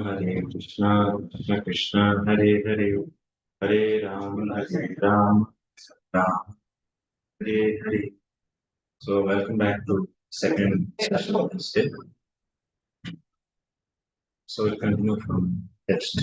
Hare Krishna, Krishna Krishna, Hare Hare, Hare Ram, Ram, Hare Hare. So welcome back to second session of this day. So we'll continue from text.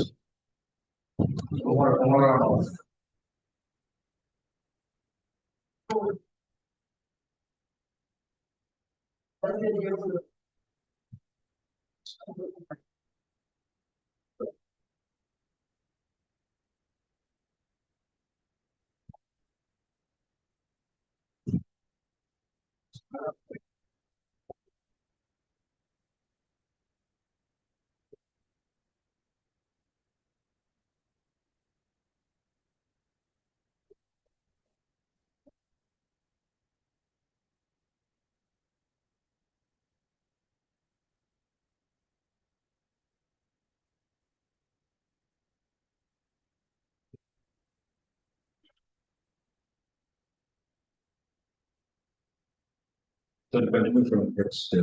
So we'll continue from text.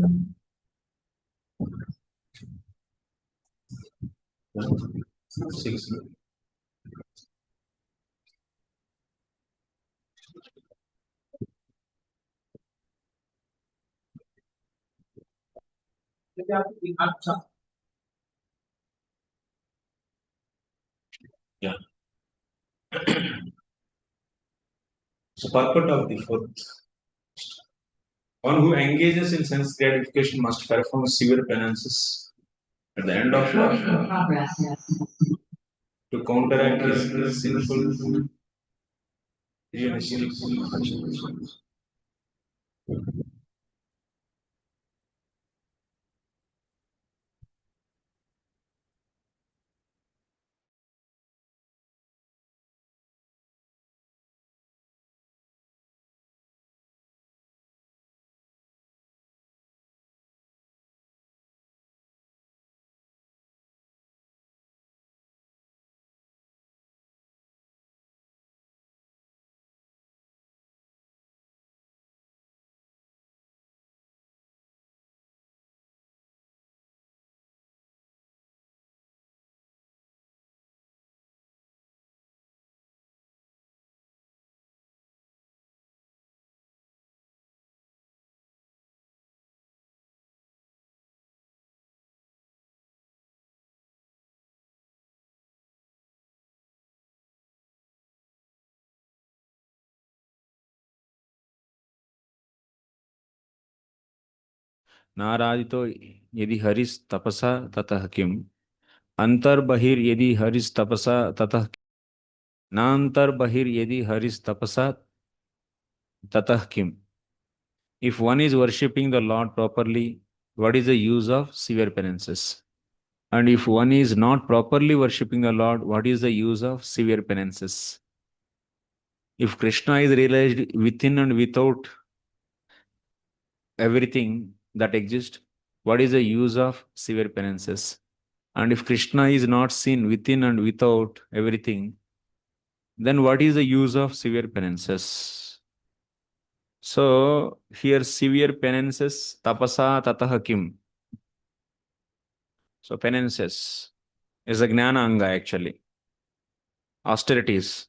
6. Yeah. So purport of the fourth. One who engages in sense gratification must perform severe penances at the end of life to counteract his sinful realistic. नारादितो यदि हरिस तपसा ततः किम अंतर्बहिर यदि हरिस तपसा ततः नांतर्बहिर यदि हरिस तपसा ततः किम. If one is worshipping the Lord properly, what is the use of severe penances? And if one is not properly worshipping the Lord, what is the use of severe penances? If Krishna is realized within and without everything that exists, what is the use of severe penances? And if Krishna is not seen within and without everything, then what is the use of severe penances? So here severe penances, tapasa tatah kim. So penances is a jnana anga actually. Austerities.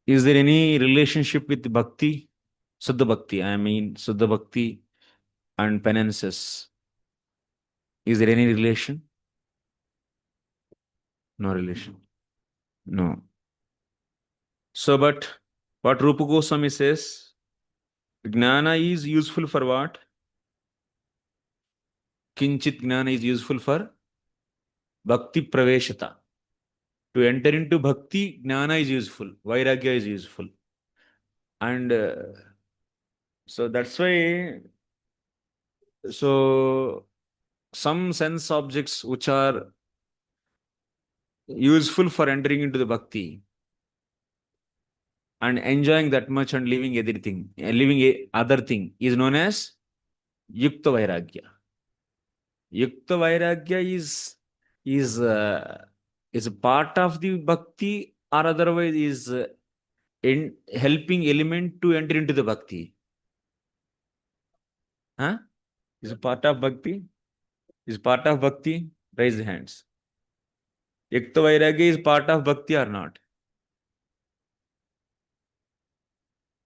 Is there any relationship with bhakti? Suddha bhakti, I mean Suddha bhakti and penances. Is there any relation? No relation. No. So, but what Rupa Goswami says, jnana is useful for what? Kinchit jnana is useful for bhakti praveshata. To enter into bhakti, jnana is useful, vairagya is useful. And so that's why, so some sense objects which are useful for entering into the bhakti and enjoying that much and leaving everything, leaving other thing is known as Yukta vairagya. Yukta vairagya is a part of the bhakti or otherwise is in helping element to enter into the bhakti. Huh? Is a part of bhakti? is part of bhakti? Raise the hands. Yukta vairagya is part of bhakti or not?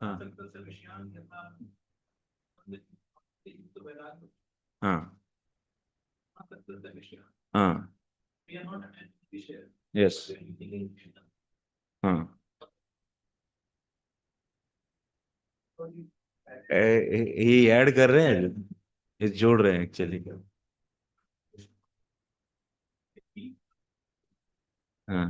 हाँ हाँ हाँ yes हाँ ये add कर रहे हैं, ये जोड़ रहे हैं एक्चुअली। हाँ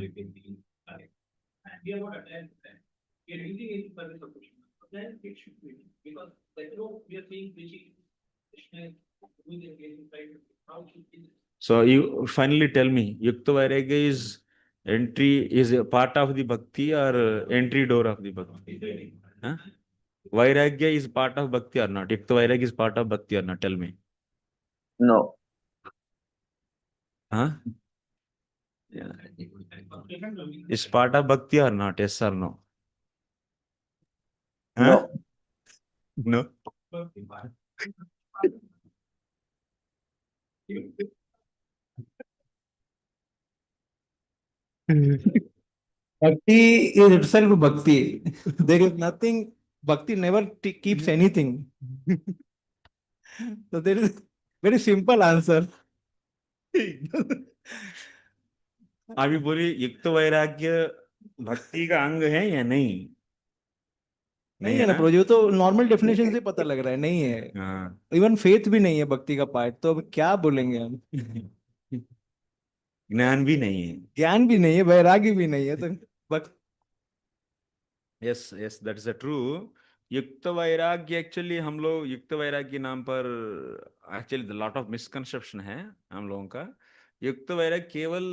So you finally tell me, Yukta Vairagya is a part of the bhakti or entry door of the bhakti? Huh? Vairagya is part of bhakti or not? Yukta Vairagya is part of bhakti or not? Tell me. No. Huh? Yeah. Is part of bhakti or not? Yes or no? Huh? No. No. Bhakti is itself bhakti. There is nothing, bhakti never keeps anything. So there is very simple answer. अभी बोलिए युक्त वैराग्य भक्ति का अंग है या नहीं? नहीं है ना प्रोजी, तो नॉर्मल डेफिनेशन से पता लग रहा है नहीं है। हाँ इवन फेथ भी नहीं है भक्ति का पार्ट, तो अब क्या बोलेंगे हम? ज्ञान भी नहीं है। ज्ञान भी नहीं है, वैराग्य भी नहीं है, तो yes yes that is true. युक्त वैराग्य एक्चुअली हम लोग युक्त वैराग्य नाम पर एक्चुअली लॉट ऑफ मिसकंसेप्शन है हम लोगों का। युक्त वैराग्य केवल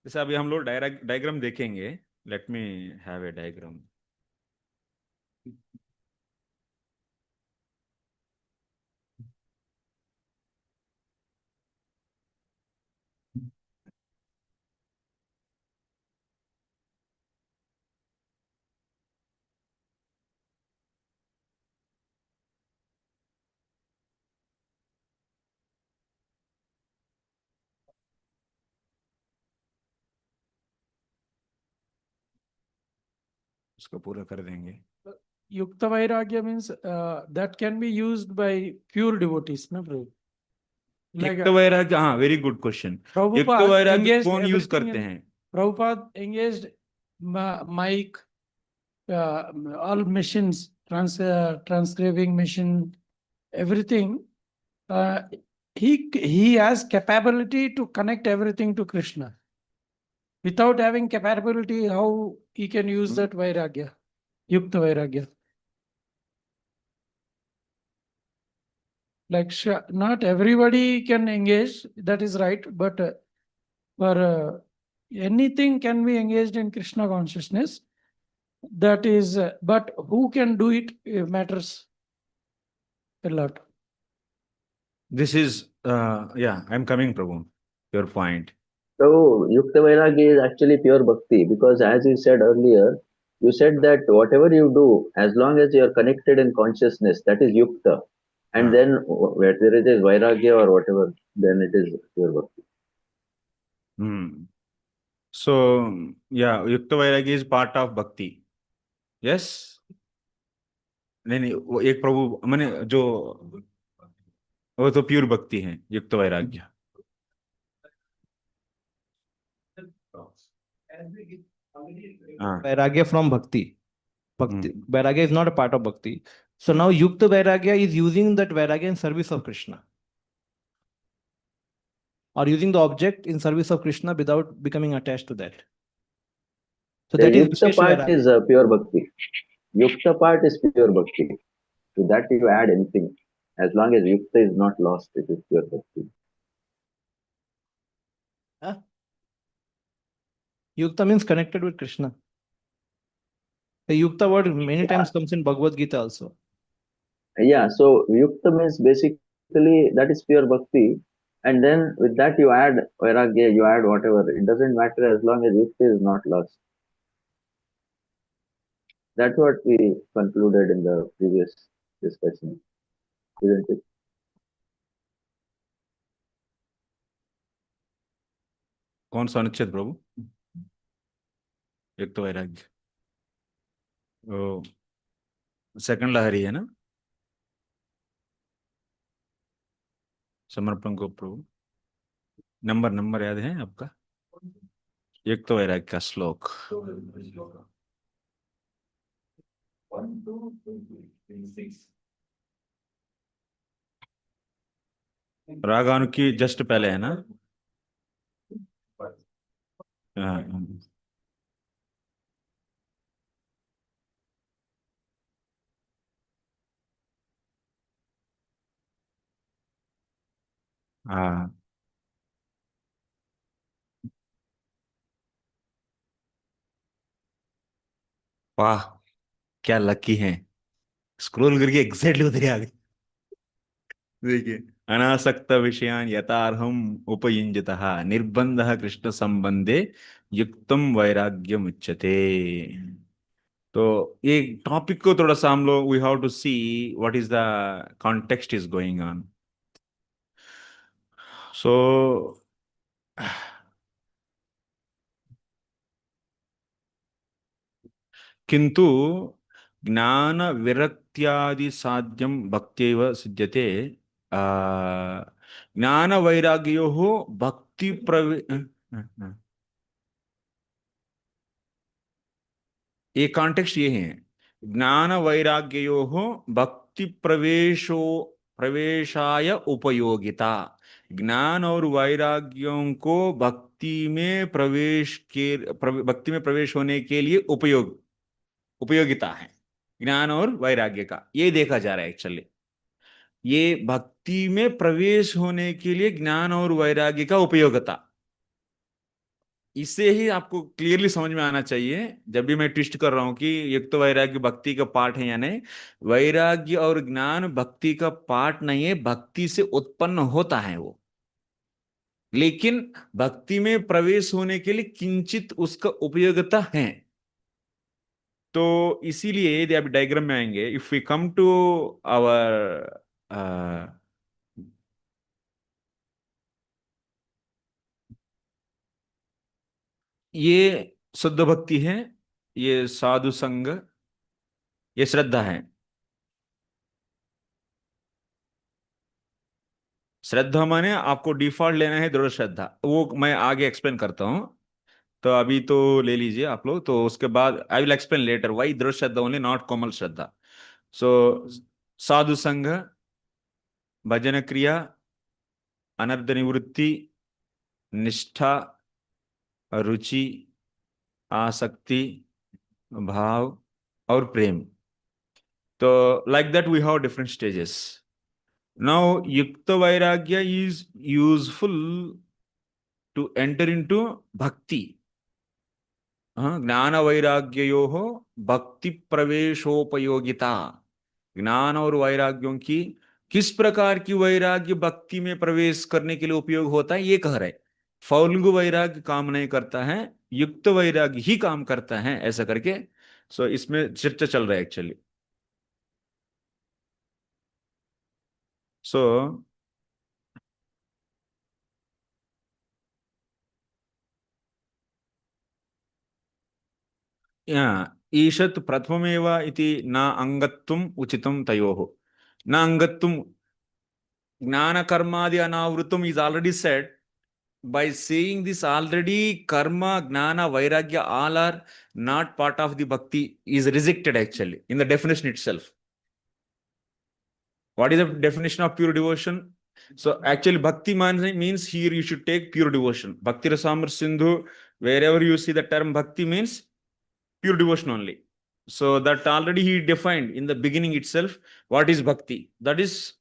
जैसे अभी हम लोग डायग्राम देखेंगे। Let me have a diagram. उसको पूरा कर देंगे। Yukta Vairagya means that can be used by pure devotees, no, Prabhu? Like युक्त वैराग्य, हाँ वेरी गुड क्वेश्चन। युक्त Prabhupada वैराग्य engaged कौन यूज everything करते in हैं? Prabhupada engaged mic, all machines, transcribing machine, everything. Uh, he has capability to connect everything to Krishna. Without having capability, how he can use that Vairagya, Yukta Vairagya? Like not everybody can engage, that is right, but for anything can be engaged in Krishna consciousness. That is, but who can do it matters a lot. This is yeah, I'm coming, Prabhu. Your point. So, Yukta Vairagya is actually pure bhakti because, as you said earlier, you said that whatever you do, as long as you are connected in consciousness, that is Yukta. And Ah. then, whether it is Vairagya or whatever, then it is pure bhakti. Hmm. So yeah, Yukta Vairagya is part of bhakti. Yes. नहीं नहीं, वो एक प्रभु मैंने जो वो तो pure भक्ति है युक्त वैराग्य। हाँ vairagya from bhakti. Vairagya is not a part of bhakti. So now Yukta Vairagya is using that Vairagya in service of Krishna, or using the object in service of Krishna without becoming attached to that. So The that is Yukta Vishesh part Vairagya. is pure bhakti. Yukta part is pure bhakti. To that you add anything. As long as Yukta is not lost, it is pure bhakti. Huh? Yukta means connected with Krishna. The Yukta word many times comes in Bhagavad Gita also. Yeah, so Yukta means basically that is pure bhakti. And then with that you add vairagya, you add whatever. It doesn't matter as long as Yukta is not lost. That's what we concluded in the previous discussion, isn't it? कौन सा अनुच्छेद प्रभु? एक तो वैराग्य, second लहरी है ना, समर्पण को प्रभु। नंबर नंबर याद है आपका? एक तो वैराग्य का श्लोक। रागानु की जस्ट पहले है ना? हाँ हाँ। वाह, क्या लकी है, स्क्रॉल करके एग्जैक्टली उधर ही आ गई। देखिए, अनासक्त विषयान यथार्हम उपयुञ्जतः निर्बंधः कृष्ण संबंधे युक्तम वैराग्यम उच्यते। तो ये टॉपिक को थोड़ा सा हम लोग we have to see what is the context is going on. So किंतु ज्ञान विरक्त्यादि साध्यम भक्त्यैव सिद्ध्यते। ज्ञान वैराग्योः भक्ति ये कॉन्टेक्स्ट ये है, ज्ञान वैराग्योः भक्ति प्रवेशाय उपयोगिता। ज्ञान और वैराग्यों को भक्ति में भक्ति में प्रवेश होने के लिए उपयोगिता है ज्ञान और वैराग्य का, ये देखा जा रहा है एक्चुअली। ये भक्ति में प्रवेश होने के लिए ज्ञान और वैराग्य का उपयोगिता, इससे ही आपको क्लियरली समझ में आना चाहिए जब भी मैं ट्विस्ट कर रहा हूं कि युक्त वैराग्य भक्ति का पार्ट है या नहीं। वैराग्य और ज्ञान भक्ति का पार्ट नहीं है, भक्ति से उत्पन्न होता है वो, लेकिन भक्ति में प्रवेश होने के लिए किंचित उसका उपयोगिता है। तो इसीलिए यदि आप डायग्राम में आएंगे, if we come to our ये शुद्ध भक्ति है, ये साधु संग, ये श्रद्धा है। श्रद्धा माने आपको डिफॉल्ट लेना है दृढ़ श्रद्धा, वो मैं आगे एक्सप्लेन करता हूं। तो अभी तो ले लीजिए आप लोग, तो उसके बाद I will explain letter why दृढ़ श्रद्धा ओनली, नॉट कोमल श्रद्धा। सो साधु संघ, भजन क्रिया, अनर्थ निवृत्ति, निष्ठा, रुचि, आसक्ति, भाव और प्रेम। तो like that we have different stages. Now yukta vairagya is useful to enter into bhakti. ज्ञान वैराग्योः भक्ति प्रवेशोपयोगिता। ज्ञान और वैराग्यों की किस प्रकार की वैराग्य भक्ति में प्रवेश करने के लिए उपयोग होता है, ये कह रहे। फौल्गु वैराग्य काम नहीं करता है, युक्त वैराग्य ही काम करता है, ऐसा करके। सो इसमें चर्चा चल रहा है एक्चुअली। सो ईषत् प्रथममेव इति न अंगत्वम् उचितं तयोः। न अंगत्वम्, ज्ञान कर्मादि अनावृतम is already said. By saying this already, karma, gnana, vairagya all are not part of the bhakti, is rejected actually in the definition itself. What is the definition of pure devotion? So actually bhakti means here you should take pure devotion. Bhakti Rasamr Sindhu, wherever you see the term bhakti means pure devotion only. So that already he defined in the beginning itself what is bhakti. That is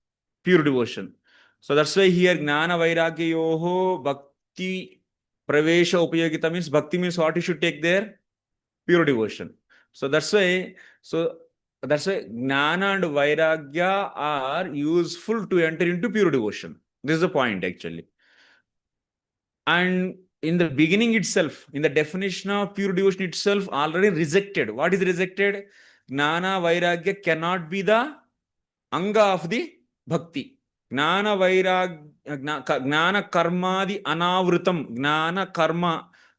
pure devotion. So that's why here gnana vairagya yoho bhakti pravesha upayogita means bhakti means what you should take there? Pure devotion. So that's why gnana and vairagya are useful to enter into pure devotion. This is the point actually. And in the beginning itself, in the definition of pure devotion itself, already rejected. What is rejected? Gnana vairagya cannot be the anga of the bhakti. ज्ञान वैराग्य ज्ञान कर्मादि अनावृतम ज्ञान कर्म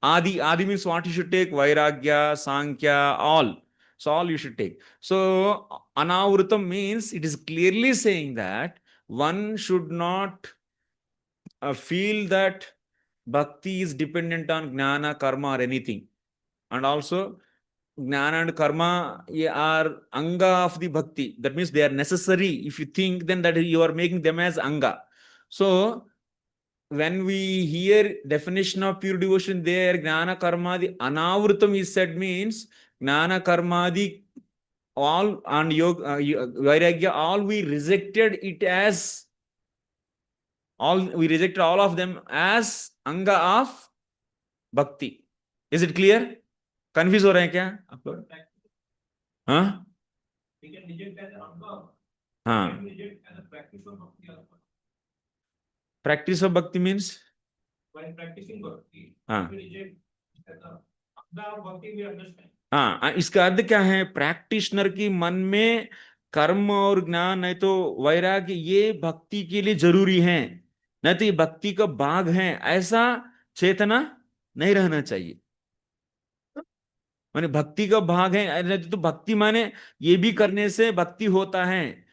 आदि means what you should take vairagya sankhya all, so all you should take. So anavrutam means it is clearly saying that one should not feel that bhakti is dependent on jnana karma or anything. And also jnana and karma are anga of the bhakti. That means they are necessary. If you think, then that you are making them as anga. So when we hear definition of pure devotion there, jnana karma the anavrutam is said means jnana karma the all and yoga vairagya all we rejected it as all we rejected all of them as anga of bhakti. Is it clear? Confused हो रहे हैं क्या आप लोग? हाँ हाँ practice of bhakti means While practicing bhakti, हाँ we reject the bhakti we understand. हाँ, इसका अर्थ क्या है? प्रैक्टिशनर की मन में कर्म और ज्ञान नहीं तो वैराग्य ये भक्ति के लिए जरूरी है, नहीं तो ये भक्ति का भाग है, ऐसा चेतना नहीं रहना चाहिए। माने भक्ति का भाग है, नहीं तो भक्ति माने ये भी करने से भक्ति होता है।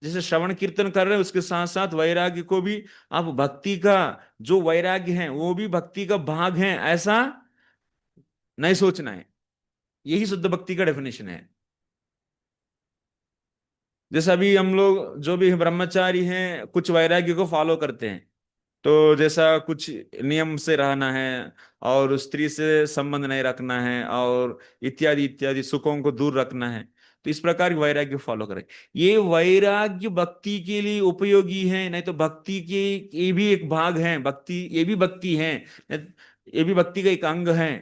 जैसे श्रवण कीर्तन कर रहे हैं उसके साथ साथ वैराग्य को भी आप भक्ति का जो वैराग्य है वो भी भक्ति का भाग है, ऐसा नहीं सोचना है। यही शुद्ध भक्ति का डेफिनेशन है। जैसे अभी हम लोग जो भी ब्रह्मचारी हैं कुछ वैराग्य को फॉलो करते हैं, तो जैसा कुछ नियम से रहना है और स्त्री से संबंध नहीं रखना है और इत्यादि इत्यादि सुखों को दूर रखना है, तो इस प्रकार की वैराग्य फॉलो करें। ये वैराग्य भक्ति के लिए उपयोगी है, नहीं तो भक्ति के ये भी एक भाग है, भक्ति ये भी भक्ति है, ये भी भक्ति का एक अंग है।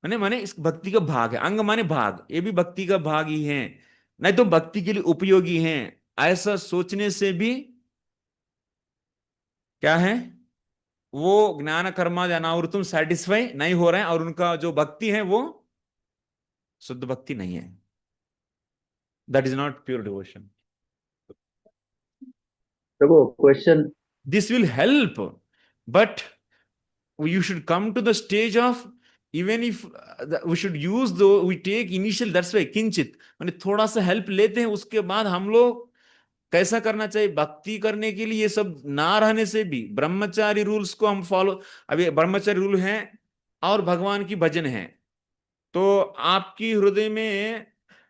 माने माने इस भक्ति का भाग है, अंग माने भाग, ये भी भक्ति का भाग ही है, नहीं तो भक्ति के लिए उपयोगी है, ऐसा सोचने से भी क्या है, वो ज्ञान कर्मादि अनावृतम सेटिस्फाई नहीं हो रहे हैं और उनका जो भक्ति है वो शुद्ध भक्ति नहीं है। That is not pure devotion. Question. This will help, but you should come to the stage of even if we should use we take initial, that's why किंचित माने थोड़ा सा हेल्प लेते हैं, उसके बाद हम लोग कैसा करना चाहिए भक्ति करने के लिए। ये सब ना रहने से भी ब्रह्मचारी रूल्स को हम फॉलो, अभी ब्रह्मचारी रूल है और भगवान की भजन है, तो आपकी हृदय में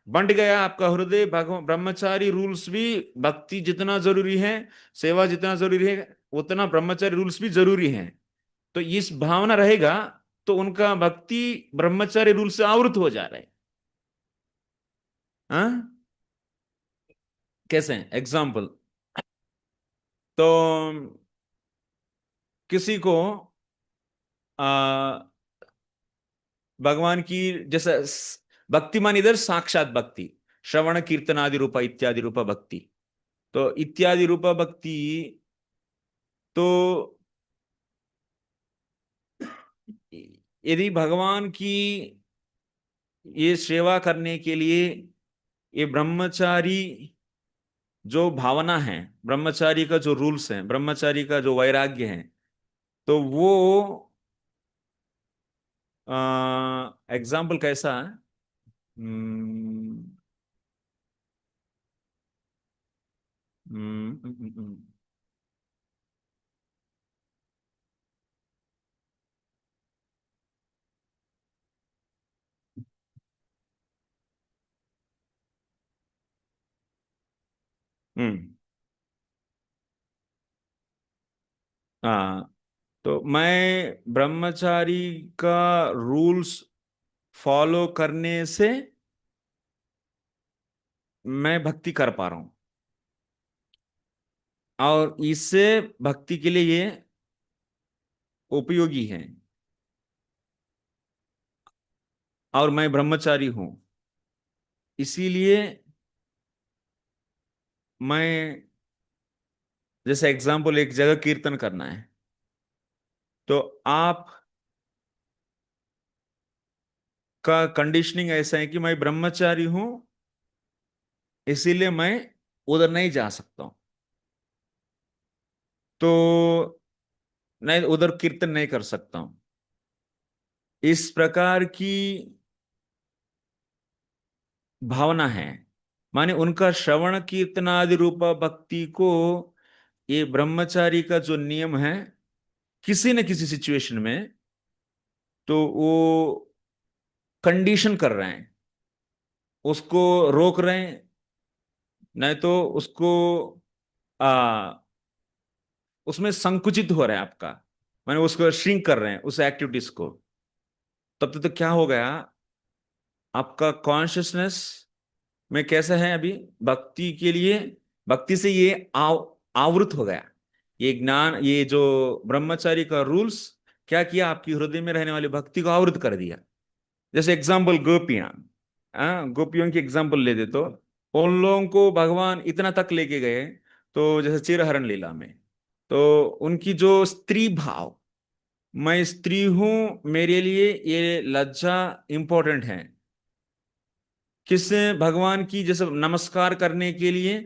बंट गया आपका हृदय ब्रह्मचारी रूल्स भी भक्ति जितना जरूरी है, सेवा जितना जरूरी है उतना ब्रह्मचारी रूल्स भी जरूरी है। तो इस भावना रहेगा तो उनका भक्ति ब्रह्मचारी रूल से आवृत हो जा रहा है। हाँ? कैसे? एग्जाम्पल, तो किसी को भगवान की जैसे भक्ति मान इधर साक्षात भक्ति, श्रवण कीर्तन आदि रूपा इत्यादि रूपा भक्ति, तो इत्यादि रूपा भक्ति तो यदि भगवान की ये सेवा करने के लिए ये ब्रह्मचारी जो भावना है, ब्रह्मचारी का जो रूल्स है, ब्रह्मचारी का जो वैराग्य है, तो वो एग्जाम्पल कैसा है? हम्म, हम्म, हम्म, हम्म, हम्म, हाँ, तो मैं ब्रह्मचारी का रूल्स फॉलो करने से मैं भक्ति कर पा रहा हूं और इससे भक्ति के लिए ये उपयोगी है, और मैं ब्रह्मचारी हूं इसीलिए मैं, जैसे एग्जाम्पल एक जगह कीर्तन करना है, तो आप का कंडीशनिंग ऐसा है कि मैं ब्रह्मचारी हूं इसीलिए मैं उधर नहीं जा सकता हूं। तो मैं उधर कीर्तन नहीं कर सकता हूं। इस प्रकार की भावना है, माने उनका श्रवण कीर्तन आदि रूपा भक्ति को ये ब्रह्मचारी का जो नियम है, किसी न किसी सिचुएशन में तो वो कंडीशन कर रहे हैं, उसको रोक रहे हैं, नहीं तो उसको आ, उसमें संकुचित हो रहा है आपका, माने उसको श्रिंक कर रहे हैं उस एक्टिविटीज को। तब तो क्या हो गया, आपका कॉन्शियसनेस में कैसा है अभी भक्ति के लिए, भक्ति से ये आवृत हो गया। ये ज्ञान, ये जो ब्रह्मचारी का रूल्स क्या किया, आपकी हृदय में रहने वाली भक्ति को आवृत कर दिया। जैसे एग्जाम्पल गोपियां, गोपियों की एग्जाम्पल ले दे तो उन लोगों को भगवान इतना तक लेके गए, तो जैसे चिरहरण लीला में तो उनकी जो स्त्री भाव, मैं स्त्री हूं, मेरे लिए ये लज्जा इंपॉर्टेंट है, किससे, भगवान की जैसे नमस्कार करने के लिए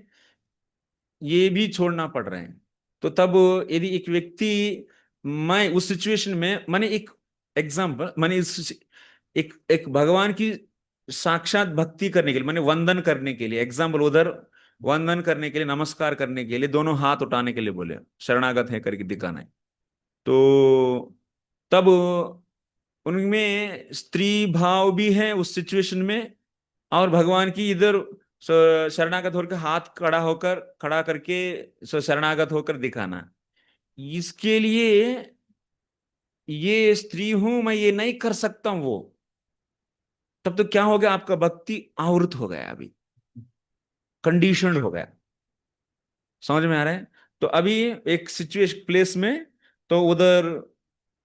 ये भी छोड़ना पड़ रहे हैं। तो तब यदि एक व्यक्ति, मैं उस सिचुएशन में, मैंने एक एग्जांपल, मैंने इस एक एक भगवान की साक्षात भक्ति करने के लिए, मैंने वंदन करने के लिए एग्जांपल, उधर वंदन करने के लिए, नमस्कार करने के लिए दोनों हाथ उठाने के लिए बोले, शरणागत है करके दिखाना है। तो तब उनमें स्त्री भाव भी है उस सिचुएशन में, और भगवान की इधर शरणागत होकर हाथ खड़ा करके शरणागत होकर दिखाना, इसके लिए ये स्त्री हूं मैं, ये नहीं कर सकता हूं वो। तब तो क्या हो गया, आपका भक्ति आवृत हो गया, अभी कंडीशनड हो गया। समझ में आ रहा है? तो अभी एक सिचुएशन प्लेस में तो उधर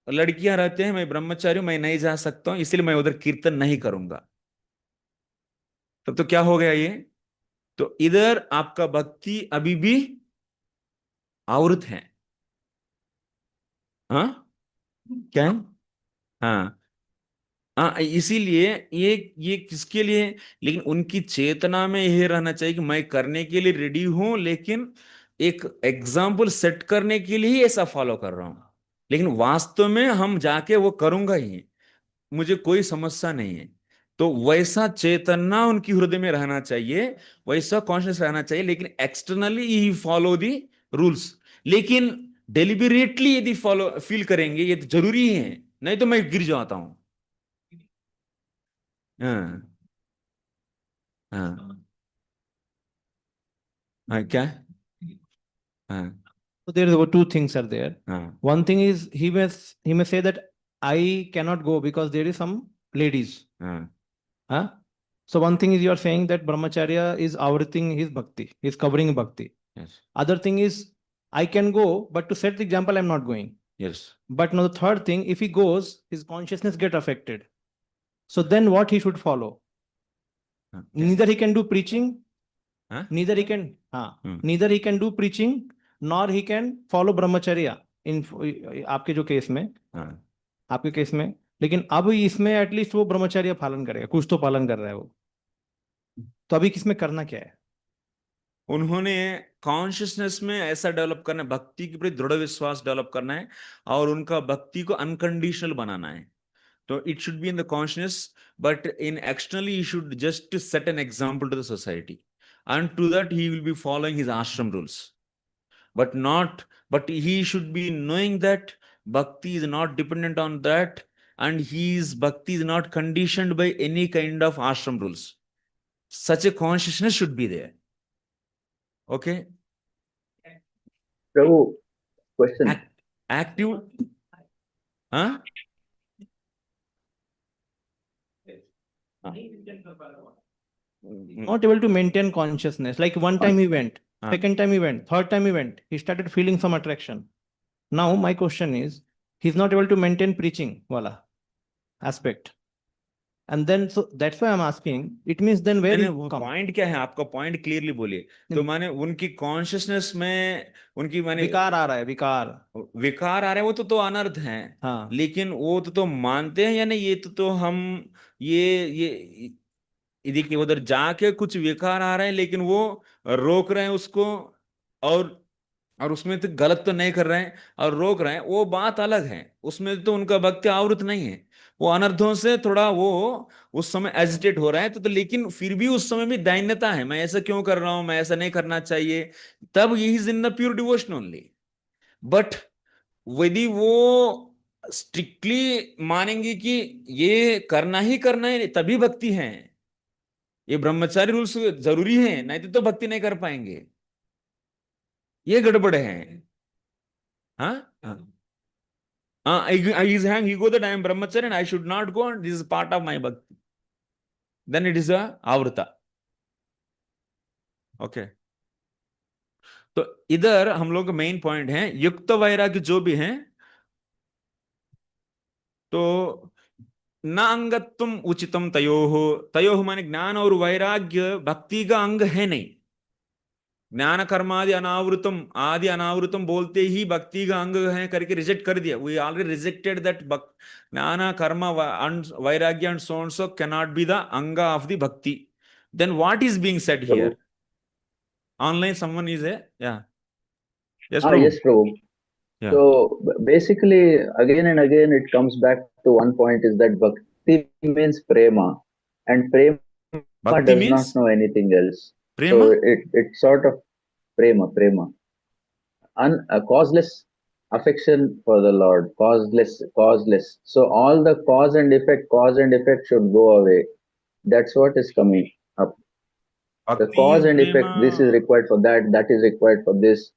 लड़कियां रहते हैं, मैं ब्रह्मचारी हूं, मैं नहीं जा सकता हूं, इसलिए मैं उधर कीर्तन नहीं करूंगा। तब तो क्या हो गया ये, तो इधर आपका भक्ति अभी भी आवृत है। हाँ, क्या है? हाँ हाँ, इसीलिए ये किसके लिए, लेकिन उनकी चेतना में यह रहना चाहिए कि मैं करने के लिए रेडी हूं, लेकिन एक एग्जाम्पल सेट करने के लिए ही ऐसा फॉलो कर रहा हूं, लेकिन वास्तव में हम जाके वो करूंगा ही, मुझे कोई समस्या नहीं है। तो वैसा चेतना उनकी हृदय में रहना चाहिए, वैसा कॉन्शियस रहना चाहिए, लेकिन externally he follow the rules. लेकिन डेलिबरेटली यदि फॉलो फील करेंगे, ये तो जरूरी है, नहीं तो मैं गिर जाता हूं। हाँ हाँ हाँ, क्या है? हाँ So there are two things are there. हाँ One thing is he may say that I cannot go because there is some ladies. हाँ, Huh? So one thing is you are saying that brahmacharya is avriting his bhakti, is covering bhakti. yes Other thing is I can go, but to set the example, I'm not going. yes, But now the third thing, if he goes, his consciousness get affected. So then what he should follow? हाँ, Neither he can do preaching, हाँ? neither he can, neither he can do preaching, nor he can follow brahmacharya. In आपके जो case में, हाँ। आपके case में, लेकिन अब इसमें एटलीस्ट वो ब्रह्मचर्य पालन करेगा, कुछ तो पालन कर रहा है वो। तो अभी किसमें करना क्या है? उन्होंने कॉन्शियसनेस में ऐसा डेवलप करना है, भक्ति के प्रति दृढ़ विश्वास डेवलप करना है, और उनका भक्ति को अनकंडीशनल बनाना है। तो it should be in the conscious, but in externally he should just set an example to the society, and to that he will be following his ashram rules, but he should be knowing that bhakti is not dependent on that, and his bhakti is not conditioned by any kind of ashram rules. Such a consciousness should be there. Okay. Prabhu, question. Active, huh? Not able to maintain consciousness. Like one time he went, second time he went, third time he went, he started feeling some attraction. Now my question is, he's not able to maintain preaching wala aspect. And then so that's why I'm asking, it means then where is come? Point क्या है आपका? Point clearly बोलिए। तो माने उनकी consciousness में उनकी माने विकार आ रहा है, विकार आ रहा है, वो तो अनर्थ है। हाँ, लेकिन वो तो मानते हैं या नहीं, ये तो हम ये देखिए, उधर जाके कुछ विकार आ रहे हैं, लेकिन वो रोक रहे हैं उसको, और और उसमें तो गलत तो नहीं कर रहे हैं और रोक रहे हैं, वो बात अलग है। उसमें तो उनका भक्ति आवृत नहीं है, वो अनर्थों से थोड़ा वो उस समय एजिटेट हो रहा है, तो लेकिन फिर भी उस समय भी दैन्यता है, मैं ऐसा क्यों कर रहा हूं, मैं ऐसा नहीं करना चाहिए। तब he is in the pure devotion only. But यदि वो स्ट्रिक्टली मानेंगे कि ये करना ही करना है तभी भक्ति है, ये ब्रह्मचारी रूल्स जरूरी है, नहीं तो भक्ति नहीं कर पाएंगे, ये गड़बड़ है। हाँ he's hang he go that I am brahmachari and I should not go and this is part of my bhakti, then it is a avrita. Okay, तो इधर हम लोग मेन पॉइंट है युक्त वैराग्य जो भी है, तो न अंगत्वम उचितम तयोः, तयोः माने ज्ञान और वैराग्य भक्ति का अंग है नहीं। ज्ञान कर्मादि अनावृतम आदि अनावृतम बोलते ही भक्ति का अंग है करके रिजेक्ट कर दिया। We already rejected that jnana karma vairagya and so and so can not be the anga of the bhakti. Then what is being said here? Online someone is a yeah yes Prabhu? Yes, Prabhu. Yeah. So basically, again and again, it comes back to one point: is that bhakti means prema, and prema Bhakti does means not know anything else. prema? So it sort of prema, causeless affection for the Lord, causeless. So all the cause and effect should go away. That's what is coming up. The Bhakti cause is and effect. This is prema. required for that. That is required for this.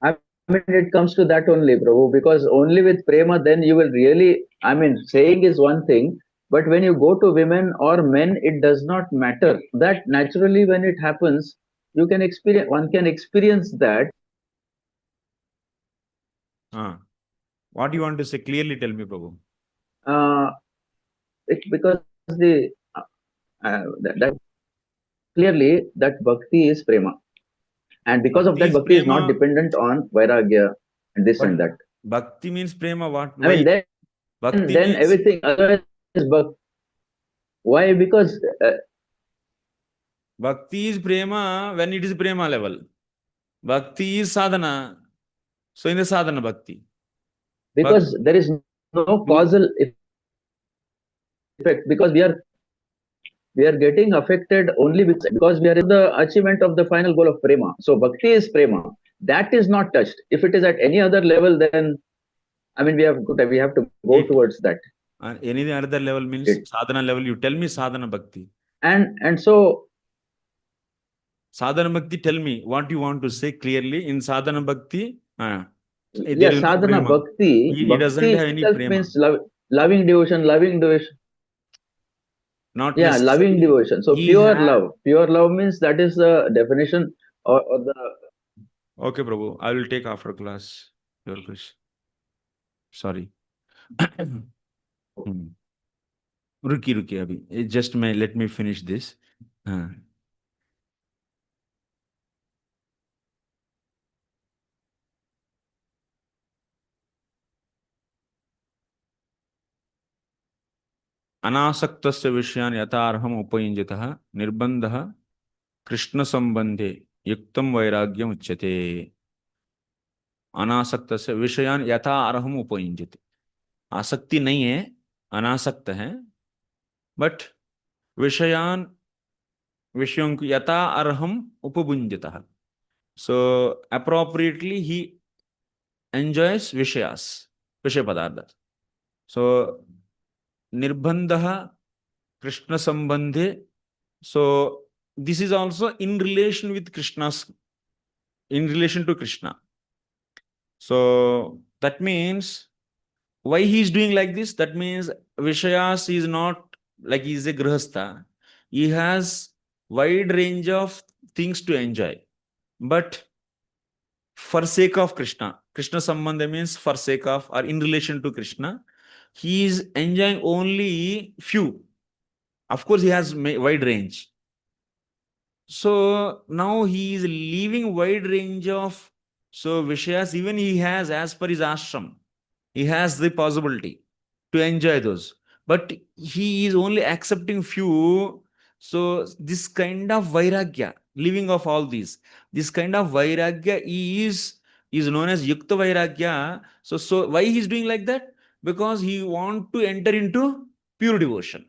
I mean, it comes to that only, Prabhu, because only with prema, then you will really, I mean, saying is one thing, but when you go to women or men, it does not matter. That naturally, when it happens, you can experience, one can experience that. What do you want to say? Clearly tell me, Prabhu. Because that clearly that bhakti is prema. And because of that, bhakti is not prema. dependent on vairagya and this But and that. Bhakti means prema. What? I mean, then, Bhakti then means everything otherwise is bhakti. Why? Because Bhakti is prema when it is prema level. Bhakti is sadhana. So in the sadhana bhakti. because there is no causal effect, because we are getting affected only because we are in the achievement of the final goal of prema. So bhakti is prema. That is not touched. If it is at any other level, then I mean we have to go towards that. Any other level means sadhana level. You tell me sadhana bhakti. And so sadhana bhakti, tell me what you want to say clearly in sadhana bhakti. Yeah, sadhana bhakti. He doesn't have any prema. Means loving devotion. Not yeah, loving devotion. So pure love means that is the definition or the. Okay, Prabhu. I will take after class your question. Sorry. रुकी अभी just let me finish this. अनासक्तस्य विषयान् यथार्हम् उपयुञ्जतः निर्बन्धः कृष्ण संबंधे युक्तं वैराग्यम् उच्यते। अनासक्तस्य विषयान् यथार्हम् उपयुञ्जते। आसक्ति नहीं है, अनासक्त है, बट विषयों को यथा अर्हम उपभुञ्जतः। सो अप्रोप्रिएटली ही एंजॉयस विषय पदार्थ। सो निर्बंधः Krishna संबंधे, so this is also in relation with in relation to Krishna. So that means why he is doing like this? That means Vishayas is not like he is a grihastha. He has wide range of things to enjoy, but for sake of Krishna sambandha means for sake of or in relation to Krishna, he is enjoying only few. Of course, he has wide range. So now he is leaving wide range of Vishayas. Even he has, as per his ashram, he has the possibility to enjoy those, but he is only accepting few. So this kind of vairagya, leaving of all these. This kind of vairagya is known as Yukta vairagya. So why he's doing like that? Because he want to enter into pure devotion.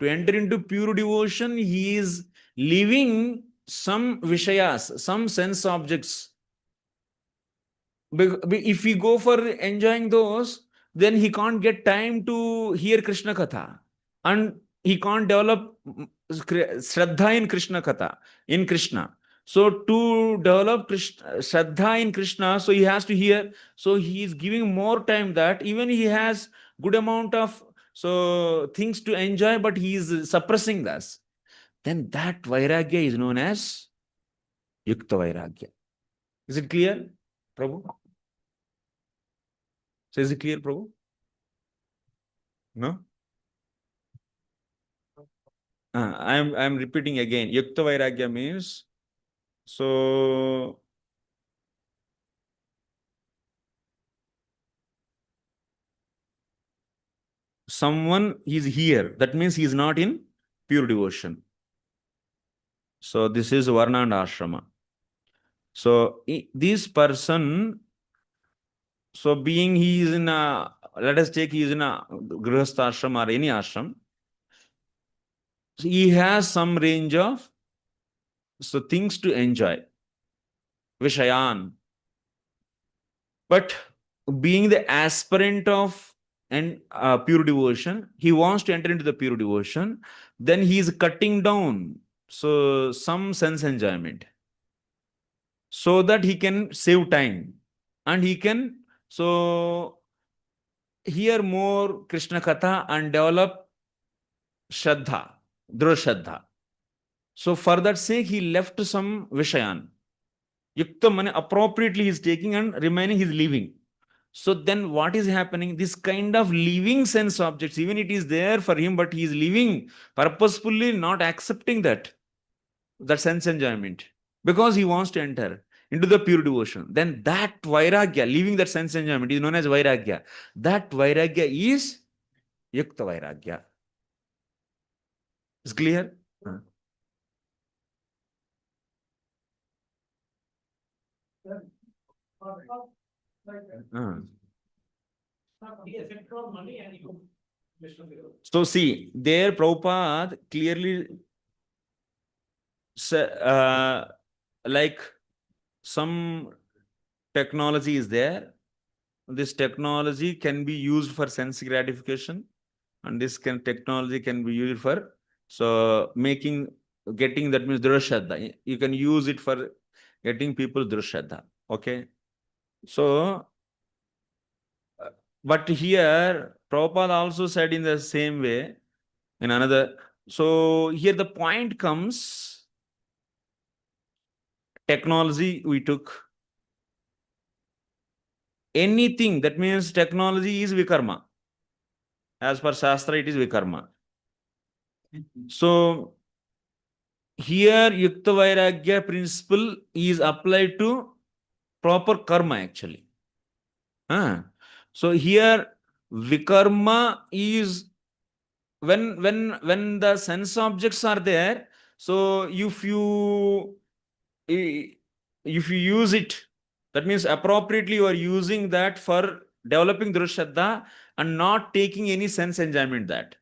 To enter into pure devotion, he is leaving some vishayas, some sense objects. If we go for enjoying those, then he can't get time to hear Krishna Katha. And he can't develop Shraddha in Krishna Katha, in Krishna. So to develop Shraddha in Krishna, so he has to hear. So he is giving more time that even he has good amount of things to enjoy, but he is suppressing this. Then that vairagya is known as Yukta vairagya. Is it clear, Prabhu? So is it clear, Prabhu? No? I'm repeating again. Yukta vairagya means, so someone is here. That means he is not in pure devotion. So this is Varna and Ashrama. So this person, so being he is in a, let us take he is in a Grihastha ashram or any ashram. So he has some range of things to enjoy. Visayan. But being the aspirant of pure devotion, he wants to enter into the pure devotion, then he is cutting down some sense enjoyment so that he can save time and he can hear more Krishna Katha and develop Shraddha, Dhruv Shraddha. So for that sake, he left some Vishayan. Yukta mane appropriately he is taking and remaining he is leaving. So then what is happening? This kind of leaving sense objects, even it is there for him, but he is leaving purposefully, not accepting that sense enjoyment because he wants to enter into the pure devotion. Then that vairagya, leaving that sense enjoyment, is known as vairagya. That vairagya is Yukta vairagya. Is clear? So see, there Prabhupada clearly like some technology is there. This technology can be used for sense gratification, and this technology can be used for getting, that means Dhruv Shraddha. You can use it for getting people Dhruv Shraddha. Okay. So, but here Prabhupada also said in the same way, in another. So here the point comes, technology we took. Anything, that means technology is vikarma. As per sastra, it is vikarma. So here Yukta vairagya principle is applied to proper karma actually. So here vikarma is when the sense objects are there. So if you use it, that means appropriately you are using that for developing Dhruv Shraddha and not taking any sense enjoyment that.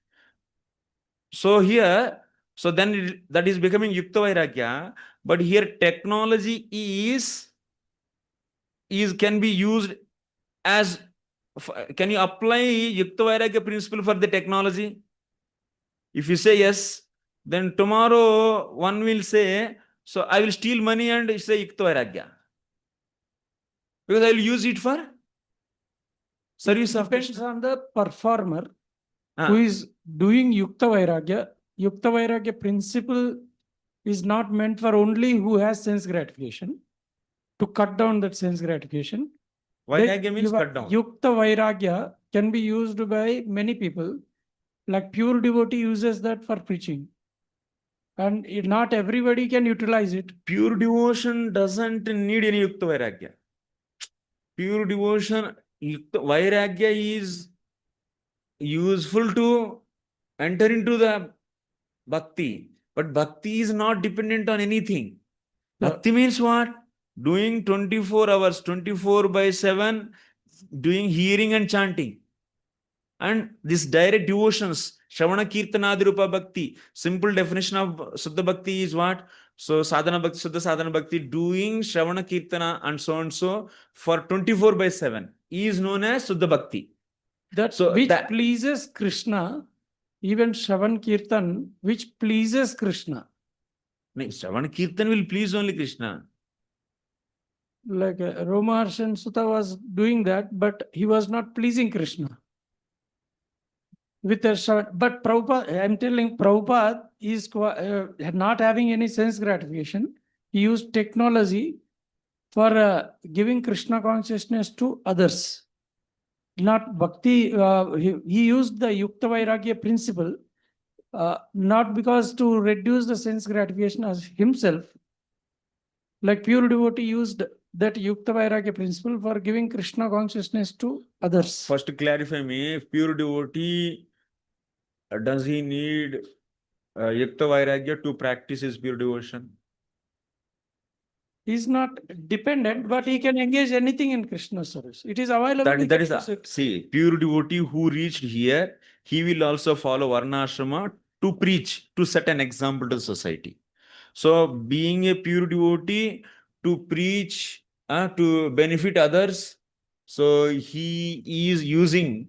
So here, so then that is becoming Yukta vairagya. But here technology can be used as, can you apply Yukta vairagya principle for the technology? If you say yes, then tomorrow one will say, so I will steal money and say Yukta vairagya. Because I will use it for service of Depends Krishna. on the performer who is doing Yukta vairagya. Yukta vairagya principle is not meant for only who has sense gratification, to cut down that sense gratification. Vairagya means cut down. Yukta vairagya can be used by many people. Like pure devotee uses that for preaching. And not everybody can utilize it. Pure devotion doesn't need any Yukta vairagya. Pure devotion, Yukta vairagya is useful to enter into the bhakti. But bhakti is not dependent on anything. Yeah. Bhakti means what? Doing 24 hours, 24/7, doing hearing and chanting. And this direct devotions, Shravana Kirtanadi Rupa Bhakti. Simple definition of Suddha Bhakti is what? So Sadhana Bhakti, Suddha Sadhana Bhakti, doing Shravana Kirtana and so for 24/7 is known as Suddha Bhakti. That So which that pleases Krishna, even Shravan Kirtan, which pleases Krishna. Shravana Kirtan will please only Krishna. Like Romaharshan Sutta was doing that, but he was not pleasing Krishna. With a Shravan, but Prabhupada, I'm telling Prabhupada is not having any sense gratification. He used technology for giving Krishna consciousness to others. Not bhakti, he used the Yukta vairagya principle, not because to reduce the sense gratification as himself. Like pure devotee used that Yukta vairagya principle for giving Krishna consciousness to others. First to clarify me, if pure devotee, does he need Yukta Vairagya to practice his pure devotion? He's not dependent, but he can engage anything in Krishna service. It is available. That is see, pure devotee who reached here, he will also follow varnashrama to preach, to set an example to society. So being a pure devotee to preach, to benefit others, so he is using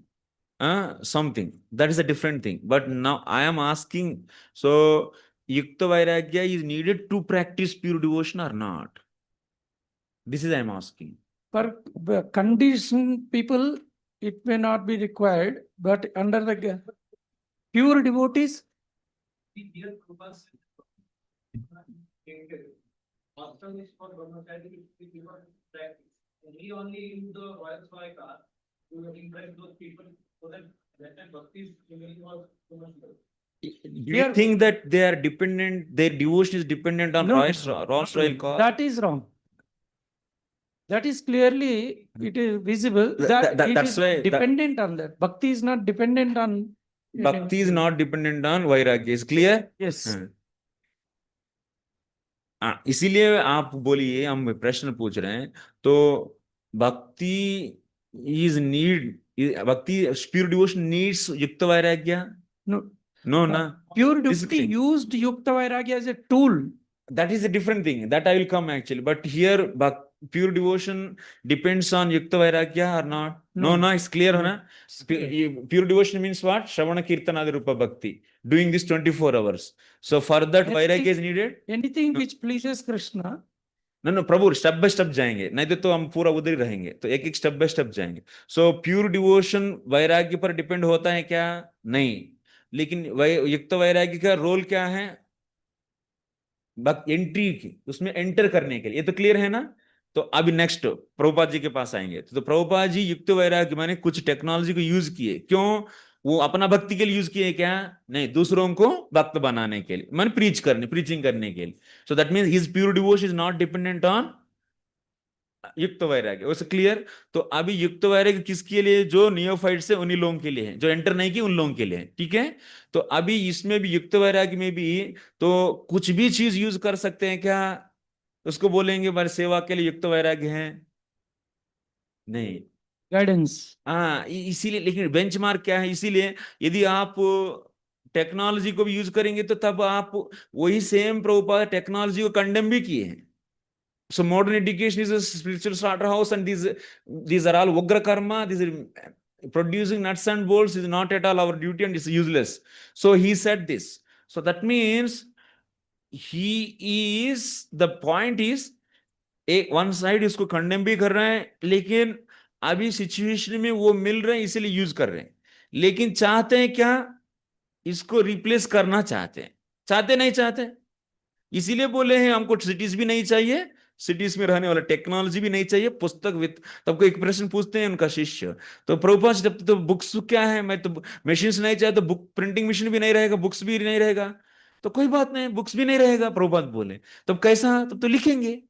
something. That is a different thing. But now I am asking, so Yukta Vairagya is needed to practice pure devotion or not? This is I am asking. For conditioned people, it may not be required, but under the pure devotees, Here, Krupa's master is for brahmastra if you want practice. And he only used the royal soy car to impress those people so that time bhakti was so much low. Do you think that they are dependent, their devotion is dependent on No, Rolls Royal car? that is wrong. That is clearly, it is visible that, it that's is why dependent on that. Bhakti is not dependent on. Bhakti is not dependent on Vairagya. Is clear? Yes. इसीलिए आप बोलिए, हम प्रश्न पूछ रहे हैं तो भक्ति is need, bhakti pure devotion needs Yukta Vairagya? No, na. Pure devotee used Yukta vairagya as a tool. That is a different thing. That I will come actually. But here, pure devotion depends on Yukta Vairagya or not? No, it's clear, na? Pure devotion means what? Shravana Kirtanadi Rupa Bhakti. Doing this 24 hours. So for that, Vairagya is needed? Anything which pleases Krishna. No, Prabhu step by step जाएंगे, नहीं तो हम पूरा उधर ही रहेंगे, तो एक एक स्टेप बाय स्टेप जाएंगे. सो प्योर डिवोशन वैराग्य पर डिपेंड होता है क्या? नहीं. लेकिन युक्त वैराग्य का रोल क्या है? एंट्री की, उसमें एंटर करने के लिए. ये तो क्लियर है ना? तो अभी नेक्स्ट प्रभुपाद जी के पास आएंगे. तो प्रभुपाद जी युक्त वैराग्य माने कुछ टेक्नोलॉजी को यूज किए. क्यों? वो अपना भक्ति के लिए यूज किए क्या? नहीं, दूसरों को भक्त बनाने के लिए, माने प्रीचिंग करने के लिए. So that means his pure devotion is not dependent on युक्त वैराग्य. वो क्लियर? तो अभी युक्त वैराग्य किसके लिए? जो नियोफाइट से उन्हीं लोगों के लिए है, जो एंटर नहीं किए उन लोगों के लिए है. ठीक है? तो अभी इसमें भी युक्त वैराग्य में भी तो कुछ भी चीज यूज कर सकते हैं क्या? उसको बोलेंगे बार सेवा के लिए युक्त वैराग्य है? नहीं. गाइडेंस. इसीलिए, लेकिन बेंचमार्क क्या है? इसीलिए यदि आप टेक्नोलॉजी को भी यूज करेंगे तो तब आप वही सेम प्रभुपाद टेक्नोलॉजी को कंडेम भी किए हैं. So modern education is a spiritual slaughterhouse, and these are all ugra karma. These are producing nuts and bolts is not at all our duty and it's useless. So he said this. So that means the point is, one side इसको condemn भी कर रहे हैं, लेकिन अभी situation में वो मिल रहे हैं इसलिए यूज कर रहे हैं. लेकिन चाहते हैं क्या? इसको रिप्लेस करना चाहते हैं. चाहते नहीं चाहते? इसीलिए बोले हैं हमको सिटीज भी नहीं चाहिए, सिटीज में रहने वाला टेक्नोलॉजी भी नहीं चाहिए, पुस्तक विद. तब को एक प्रश्न पूछते हैं उनका शिष्य, तो प्रभुपाद जब तो बुक्स क्या है, मैं तो मशीन्स नहीं चाहिए, तो बुक प्रिंटिंग मशीन भी नहीं रहेगा, बुक्स भी नहीं रहेगा. तो कोई बात नहीं, बुक्स भी नहीं रहेगा. प्रभुपाद बोले तब कैसा? तब तो लिखेंगे.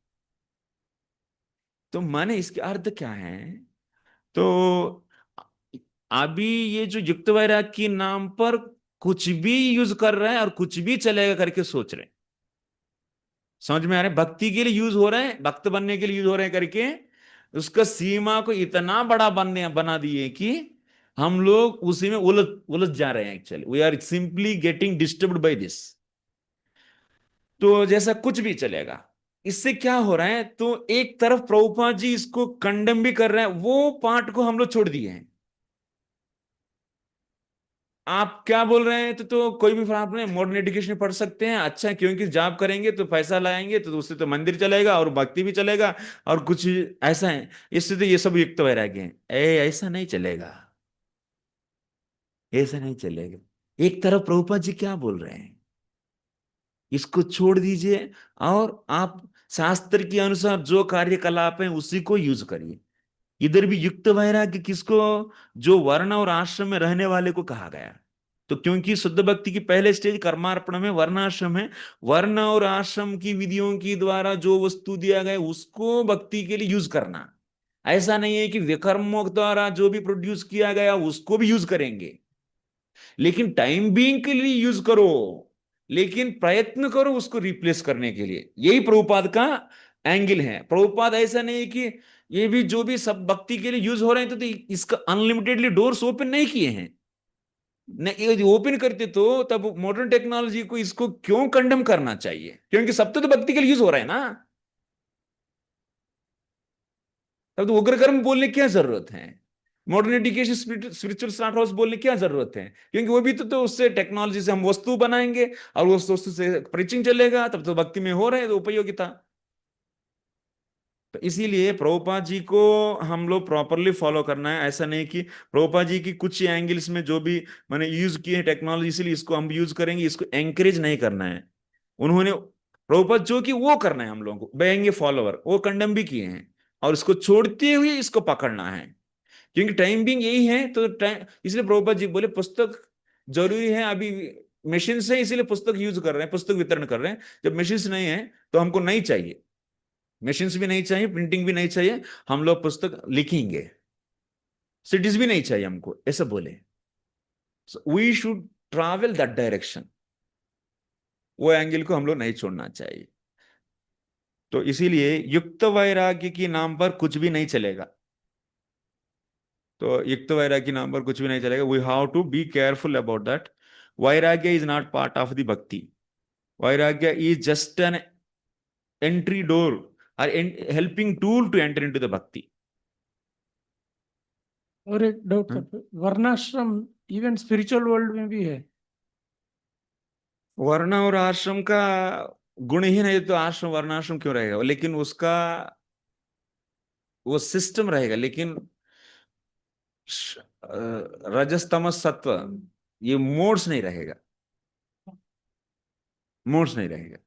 तो माने इसके अर्थ क्या है? तो अभी ये जो युक्त वैराग्य के नाम पर कुछ भी यूज कर रहे हैं और कुछ भी चलेगा करके सोच रहे हैं। समझ में आ रहा है? भक्ति के लिए यूज हो रहे हैं, भक्त बनने के लिए यूज हो रहे हैं करके उसका सीमा को इतना बड़ा बना दिए कि हम लोग उसी में उलझ उलझ जा रहे हैं। Actually we are simply getting disturbed by this. तो जैसा कुछ भी चलेगा, इससे क्या हो रहा है, तो एक तरफ प्रभुपाद जी इसको कंडेम भी कर रहे हैं, वो पार्ट को हम लोग छोड़ दिए हैं। आप क्या बोल रहे हैं, तो कोई भी फर्क नहीं, मॉडर्न एजुकेशन पढ़ सकते हैं, अच्छा है, क्योंकि जॉब करेंगे तो पैसा लाएंगे तो उससे तो मंदिर चलेगा और भक्ति भी चलेगा और कुछ ऐसा है, इससे तो ये सब युक्त वैराग्य है। ऐसा नहीं चलेगा, ऐसा नहीं चलेगा। एक तरफ प्रभुपाद जी क्या बोल रहे हैं, इसको छोड़ दीजिए और आप शास्त्र के अनुसार जो कार्यकलाप है उसी को यूज करिए। इधर भी युक्त वैराग्य किसको, जो वर्ण और आश्रम में रहने वाले को कहा गया। तो क्योंकि शुद्ध भक्ति की पहले स्टेज कर्मार्पण में वर्णाश्रम है, वर्ण और आश्रम की विधियों की द्वारा जो वस्तु दिया गया उसको भक्ति के लिए यूज करना। ऐसा नहीं है कि विकर्मों द्वारा जो भी प्रोड्यूस किया गया उसको भी यूज करेंगे, लेकिन टाइम बीइंग के लिए यूज करो, लेकिन प्रयत्न करो उसको रिप्लेस करने के लिए। यही प्रभुपाद का एंगल है। प्रभुपाद ऐसा नहीं है कि ये भी जो भी सब भक्ति के लिए यूज हो रहे हैं तो इसका अनलिमिटेडली डोर्स ओपन नहीं किए हैं। नहीं ओपन करते तो तब मॉडर्न टेक्नोलॉजी को इसको क्यों कंडेम करना चाहिए, क्योंकि सब तो भक्ति के लिए यूज हो रहा है ना। तब तो उग्र कर्म बोलने की क्या जरूरत है, modern education spiritual start house बोलने की क्या जरूरत है, क्योंकि वो भी तो उससे टेक्नोलॉजी से हम वस्तु बनाएंगे और उस वस्तु से प्रीचिंग चलेगा, तब तो भक्ति में हो रहे हैं तो उपयोगिता। तो इसीलिए प्रभुपाद जी को हम लोग प्रॉपरली फॉलो करना है। ऐसा नहीं कि प्रभुपाद जी की कुछ एंगल्स में जो भी मैंने यूज किए हैं टेक्नोलॉजी, इसलिए इसको हम यूज करेंगे, इसको एंकरेज नहीं करना है। उन्होंने प्रभुपाद जो कि वो करना है, हम लोगों को बेंगे फॉलोवर वो कंडेम भी किए हैं, और इसको छोड़ते हुए इसको पकड़ना है, क्योंकि टाइम बिंग यही है। तो टाइम, इसलिए प्रभुपाद जी बोले पुस्तक जरूरी है। अभी मशीन से इसीलिए पुस्तक यूज कर रहे हैं, पुस्तक वितरण कर रहे हैं। जब मशीन नहीं है तो हमको नहीं चाहिए, मशीन्स भी नहीं चाहिए, प्रिंटिंग भी नहीं चाहिए, हम लोग पुस्तक लिखेंगे, सिटीज भी नहीं चाहिए हमको, ऐसा बोले। We should travel that direction, वो एंगल को हम लोग नहीं छोड़ना चाहिए। तो इसीलिए युक्त वैराग्य के नाम पर कुछ भी नहीं चलेगा। तो युक्त वैराग्य के नाम पर कुछ भी नहीं चलेगा। We have to be careful about that. Vairagya is not part of the bhakti. Vairagya is just an entry door और helping tool to enter into the bhakti. और एक डाउट था, वर्णाश्रम इवन स्पिरिचुअल वर्ल्ड में भी है? वर्ण और आश्रम का गुण ही नहीं तो आश्रम वर्णाश्रम क्यों रहेगा, लेकिन उसका वो सिस्टम रहेगा, लेकिन रजस तमस सत्व ये मोड्स नहीं रहेगा, मोड्स नहीं रहेगा।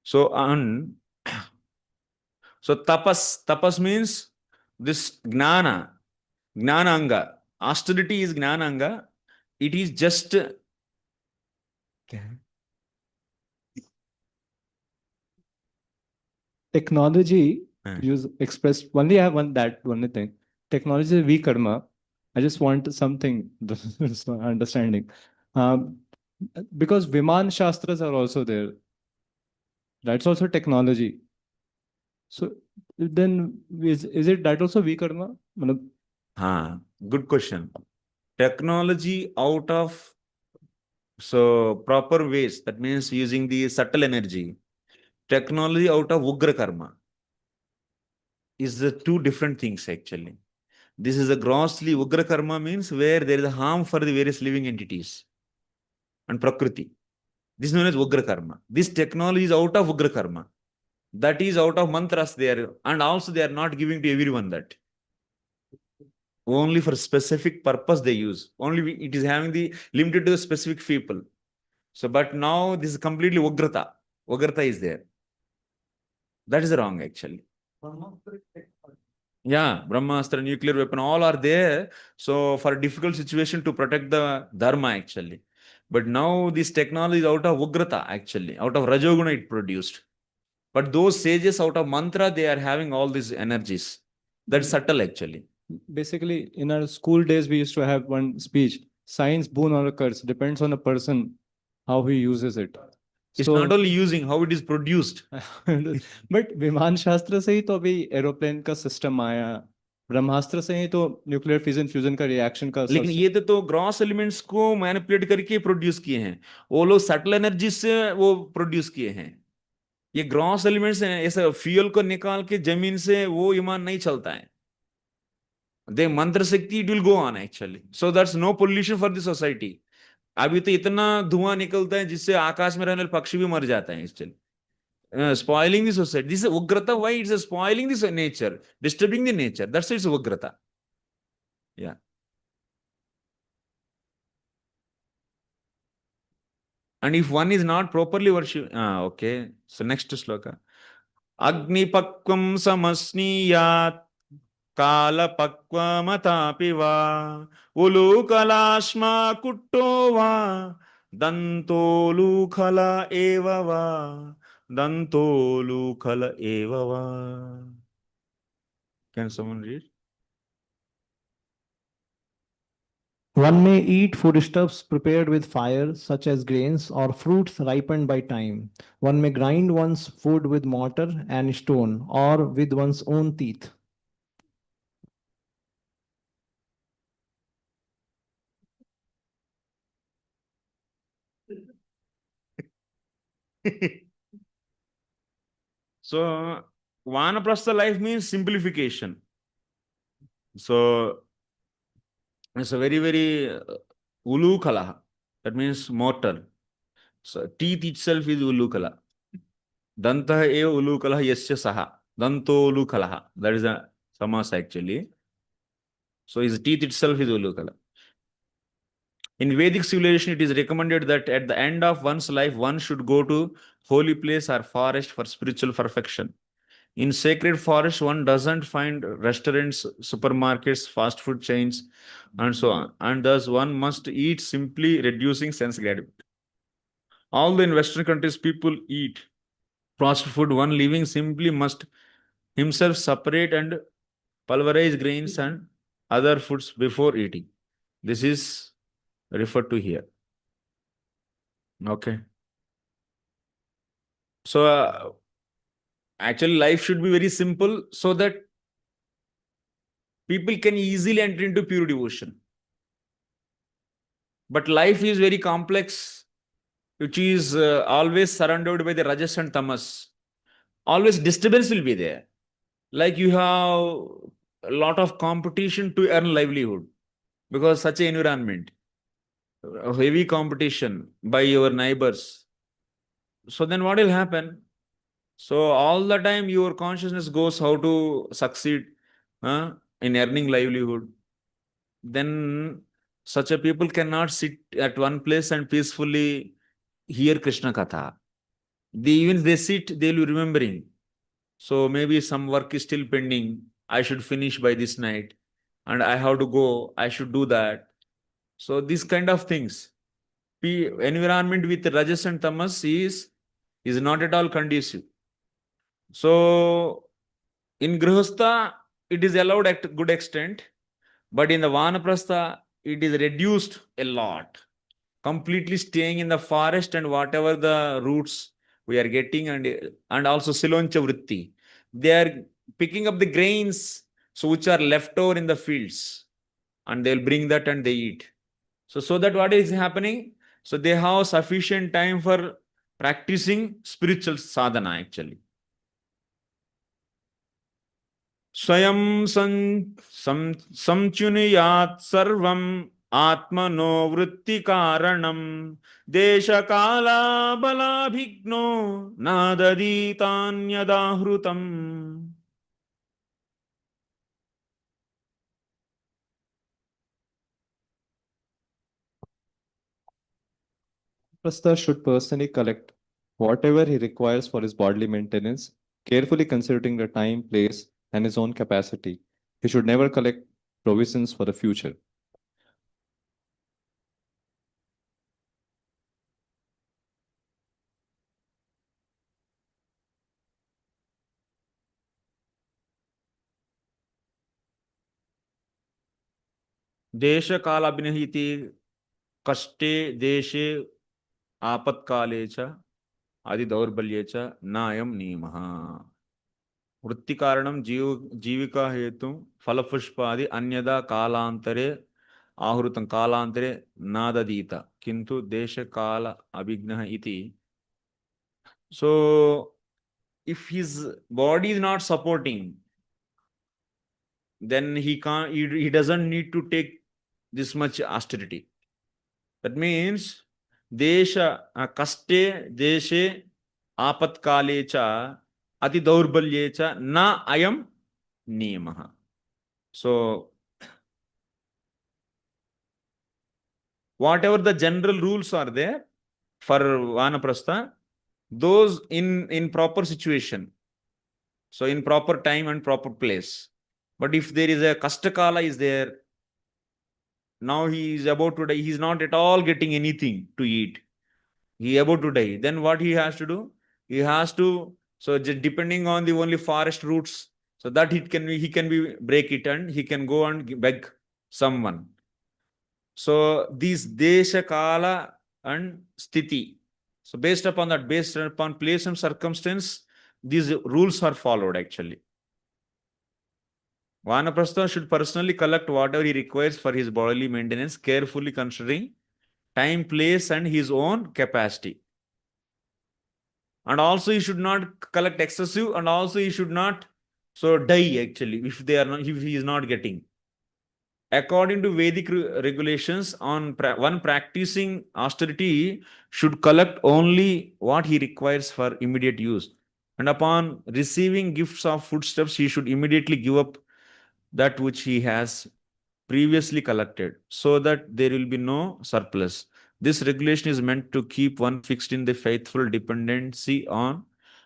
सो so tapas means this gnana anga. Austerity is gnana anga. It is just technology हाँ. use expressed only. I have one thing. Technology is vikarma. I just want something understanding. Because Viman Shastras are also there. That's also technology. So then is it that also vikarma? हाँ, good question. Technology out of proper ways, that means using the subtle energy. Technology out of ugra karma is the two different things actually. This is a grossly ugra karma means where there is a harm for the various living entities and prakriti. This is known as ugra karma. This technology is out of ugra karma. That is out of mantras there, and also they are not giving to everyone that. Only for specific purpose they use. Only it is having the limited to the specific people. So, but now this is completely ugrata. Ugrata is there. That is wrong actually. Yeah, brahmastra, nuclear weapon, all are there. So for difficult situation to protect the dharma actually. But now this technology is out of ugrata actually, out of rajoguna it produced. But those sages out of mantra, they are having all these energies. That's subtle actually. basically in our school days, we used to have one speech, science, boon or a curse, depends on the person, how he uses it. It's not only using, how it is produced. But विमान शास्त्र से ही तो अभी aeroplane का system आया, ब्रह्मास्त्र से ही तो nuclear fission fusion का रिएक्शन का लेकिन ये तो ग्रॉस एलिमेंट्स को मैनिपुलेट करके प्रोड्यूस किए हैं, वो लोग सटल एनर्जी से वो प्रोड्यूस किए हैं। ये ग्रॉस एलिमेंट्स हैं, ऐसा फ्यूल को निकाल के जमीन से वो ईमान नहीं चलता है। दे मंत्र शक्ति, it will go on actually, so that's no pollution for the society. अभी तो इतना धुआं निकलता है जिससे आकाश में रहने वाले पक्षी भी मर जाते हैं actually. Spoiling the society, this ugrata, why it's spoiling this nature, disturbing the nature, that's its ugrata. या and if one is not properly worship, okay, so next sloka, Agnipakvam samasniyat kalapakvamatapi va ulukalashma kutto va dantolukhala eva va dantolukhala eva va. Can someone read? One may eat foodstuffs prepared with fire, such as grains or fruits ripened by time. One may grind one's food with mortar and stone or with one's own teeth. So, vanaprastha life means simplification. So, it's a very, very ulukhala. That means mortar. So, teeth itself is ulukhala. Dantah eva ulukhala yasya saha. Danto ulukhala. That is a samas actually. So, his teeth itself is ulukhala. In Vedic civilization, it is recommended that at the end of one's life, one should go to holy place or forest for spiritual perfection. In sacred forest, one doesn't find restaurants, supermarkets, fast food chains, and so on. And thus, one must eat simply, reducing sense gratification. Although in Western countries, people eat fast food, one living simply must himself separate and pulverize grains and other foods before eating. This is referred to here. Okay. So, actually, life should be very simple so that people can easily enter into pure devotion. But life is very complex, which is always surrounded by the rajas and tamas. Always disturbance will be there. Like you have a lot of competition to earn livelihood because such an environment, heavy competition by your neighbors. So then what will happen? So all the time your consciousness goes how to succeed in earning livelihood. Then such a people cannot sit at one place and peacefully hear Krishna Katha. Even if they sit, they will be remembering. So maybe some work is still pending. I should finish by this night. And I have to go. I should do that. So these kind of things. Environment with Rajas and Tamas is not at all conducive. So in Grihastha, it is allowed at good extent. But in the vanaprastha, it is reduced a lot. Completely staying in the forest and whatever the roots we are getting, and also siloncha vritti. They are picking up the grains, so which are left over in the fields, and they'll bring that and they eat. So that what is happening? So they have sufficient time for practicing spiritual sadhana actually. स्वयं संचुनुयात् सर्वं आत्मनो वृत्ति कारणम देश काला बलाभिघ्नो नादधीतान्यदाहृतम्. Prastha should personally collect whatever he requires for his bodily maintenance, carefully considering the time, place, and his own capacity. He should never collect provisions for the future. desha kala abhinahiti kaste deshe आपत्काले च आदि दौर्बल्ये च नायम नियमः वृत्ति कारणम जीविका हेतु फल पुष्पादि अन्यदा कालांतरे आहृतं कालांतरे नाददीत किंतु देश काल अभिज्ञः इति. So if his body is not supporting, then he can't, he doesn't need to take this much austerity. That means desha kaste deshe आपत्काले च अति दौर्बल्ये च न अयम नियमः. So whatever the general rules are there for vanaprastha, those in proper situation, so in proper time and proper place. But if there is a kastakala is there, now he is about to die, he is not at all getting anything to eat, he about to die, then what he has to do? He has to, so just depending on the only forest routes, so that he can be break it and he can go and beg someone. So these desha kala and sthiti, so based upon that, based upon place and circumstance, these rules are followed actually. Vanaprastha should personally collect whatever he requires for his bodily maintenance, carefully considering time, place, and his own capacity. And also he should not collect excessive, and also he should not so die actually if he is not getting. According to Vedic regulations, one practicing austerity should collect only what he requires for immediate use. And upon receiving gifts of foodstuffs, he should immediately give up that which he has previously collected, so that there will be no surplus. This regulation is meant to keep one fixed in the faithful dependency on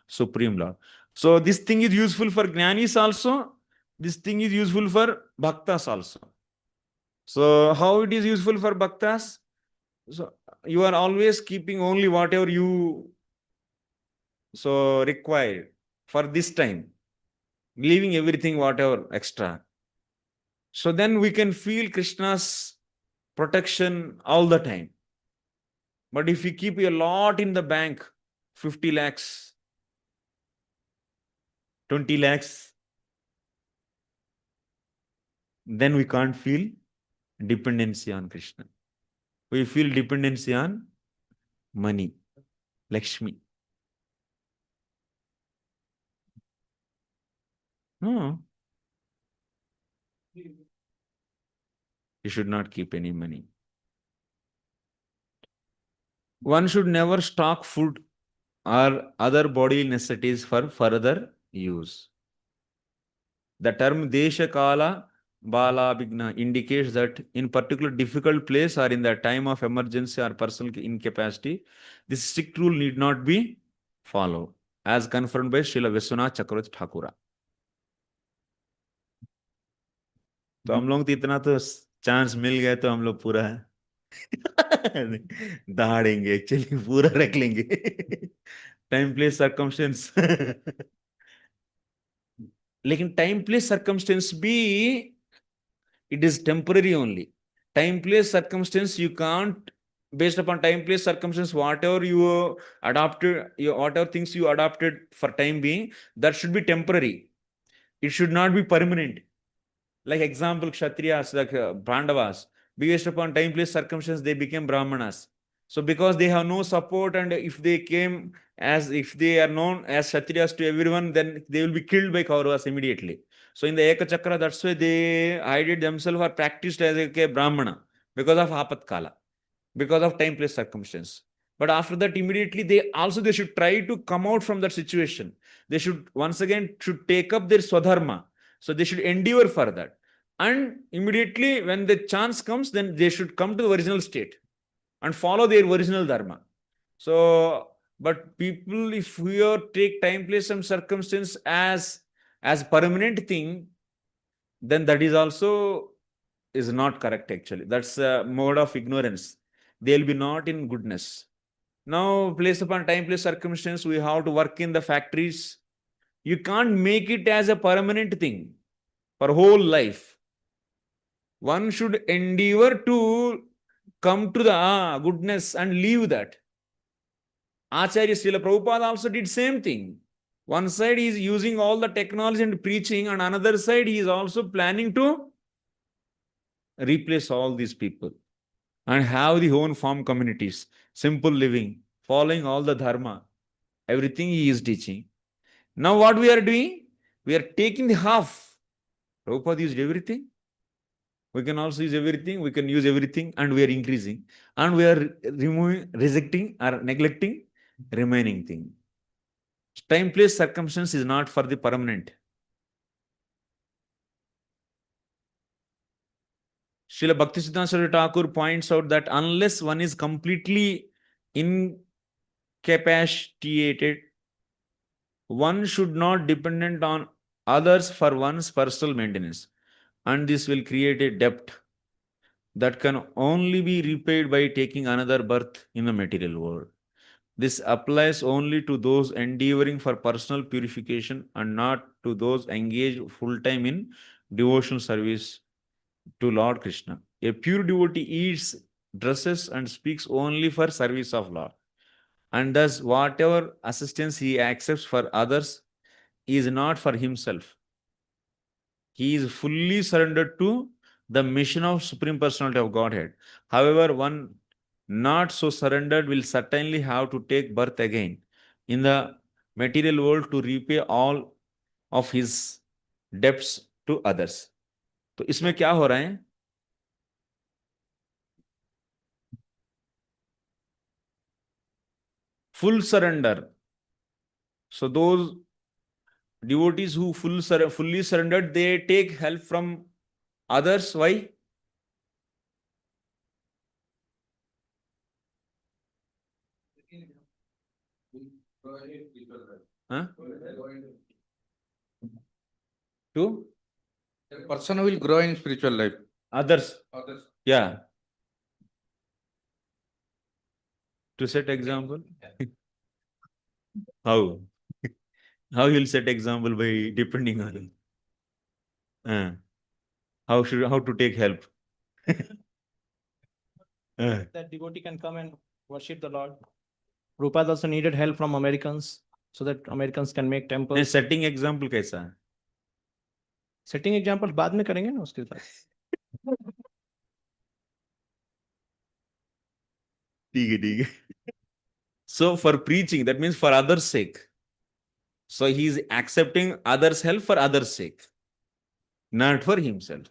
Supreme Lord. So this thing is useful for Jnanis also. This thing is useful for Bhaktas also. So how it is useful for Bhaktas? So you are always keeping only whatever you so require for this time, leaving everything whatever extra. So then we can feel Krishna's protection all the time. But if you keep a lot in the bank, 50 lakhs, 20 lakhs, then we can't feel dependency on Krishna. We feel dependency on money, Lakshmi. No. You should not keep any money. One should never stock food or other bodily necessities for further use. The term Desha Kala Bala Bigna indicates that in particular difficult place or in the time of emergency or personal incapacity, this strict rule need not be followed, as confirmed by Srila Vishwanath Chakravarti Thakura. तो हम लोग तो इतना तो chance मिल गया तो हम लोग पूरा दहाड़ेंगे एक्चुअली पूरा रख लेंगे टाइम प्लेस सर्कमस्टेंस लेकिन टाइम प्लेस सर्कमस्टेंस भी it is temporary only. Time place circumstance you can't, based upon time place circumstance, whatever you adopted, whatever things you adopted for time being, that should be temporary. It should not be permanent. Like example, Kshatriyas, like Pandavas, based upon time place circumstance, they became Brahmanas. So because they have no support, and if they came as, if they are known as Kshatriyas to everyone, then they will be killed by Kauravas immediately. So in the Eka Chakra, that's why they hided themselves or practiced as a Brahmana because of Apatkala, because of time place circumstance. But after that, immediately they should try to come out from that situation. They should once again should take up their Swadharma. So they should endeavor for that. And immediately when the chance comes, then they should come to the original state and follow their original dharma. So, but people, if we take time, place, and circumstance as permanent thing, then that is also is not correct actually. That's a mode of ignorance. They'll be not in goodness. Now, place upon time, place, circumstance, we have to work in the factories. You can't make it as a permanent thing for whole life. One should endeavor to come to the goodness and leave that. Acharya Srila Prabhupada also did same thing. One side he is using all the technology and preaching, and another side he is also planning to replace all these people and have the own farm communities, simple living, following all the dharma, everything he is teaching. Now what we are doing? We are taking the half. Prabhupada used everything. We can also use everything, we can use everything, and we are increasing. And we are removing, rejecting or neglecting remaining thing. Time, place, circumstance is not for the permanent. Srila Bhaktisiddhanta Saraswati Thakur points out that unless one is completely incapacitated, one should not dependent on others for one's personal maintenance. And this will create a debt that can only be repaid by taking another birth in the material world. This applies only to those endeavoring for personal purification and not to those engaged full-time in devotional service to Lord Krishna. A pure devotee eats, dresses, and speaks only for service of Lord. And thus, whatever assistance he accepts for others is not for himself. He is fully surrendered to the mission of Supreme Personality of Godhead. However, one not so surrendered will certainly have to take birth again in the material world to repay all of his debts to others. तो इसमें क्या हो रहा है? Full surrender. So those devotees who fully surrendered, they take help from others. Why? Huh? To? The person will grow in spiritual life. Others. Others. Yeah. To set example? How? How you'll set example by depending on him? How to take help? That devotee can come and worship the Lord. Prabhupada also needed help from Americans so that Americans can make temples. Setting example कैसा है? Setting example बाद में करेंगे ना उसके साथ. ठीक है. So for preaching, that means for others' sake. So he is accepting others' help for others' sake, not for himself,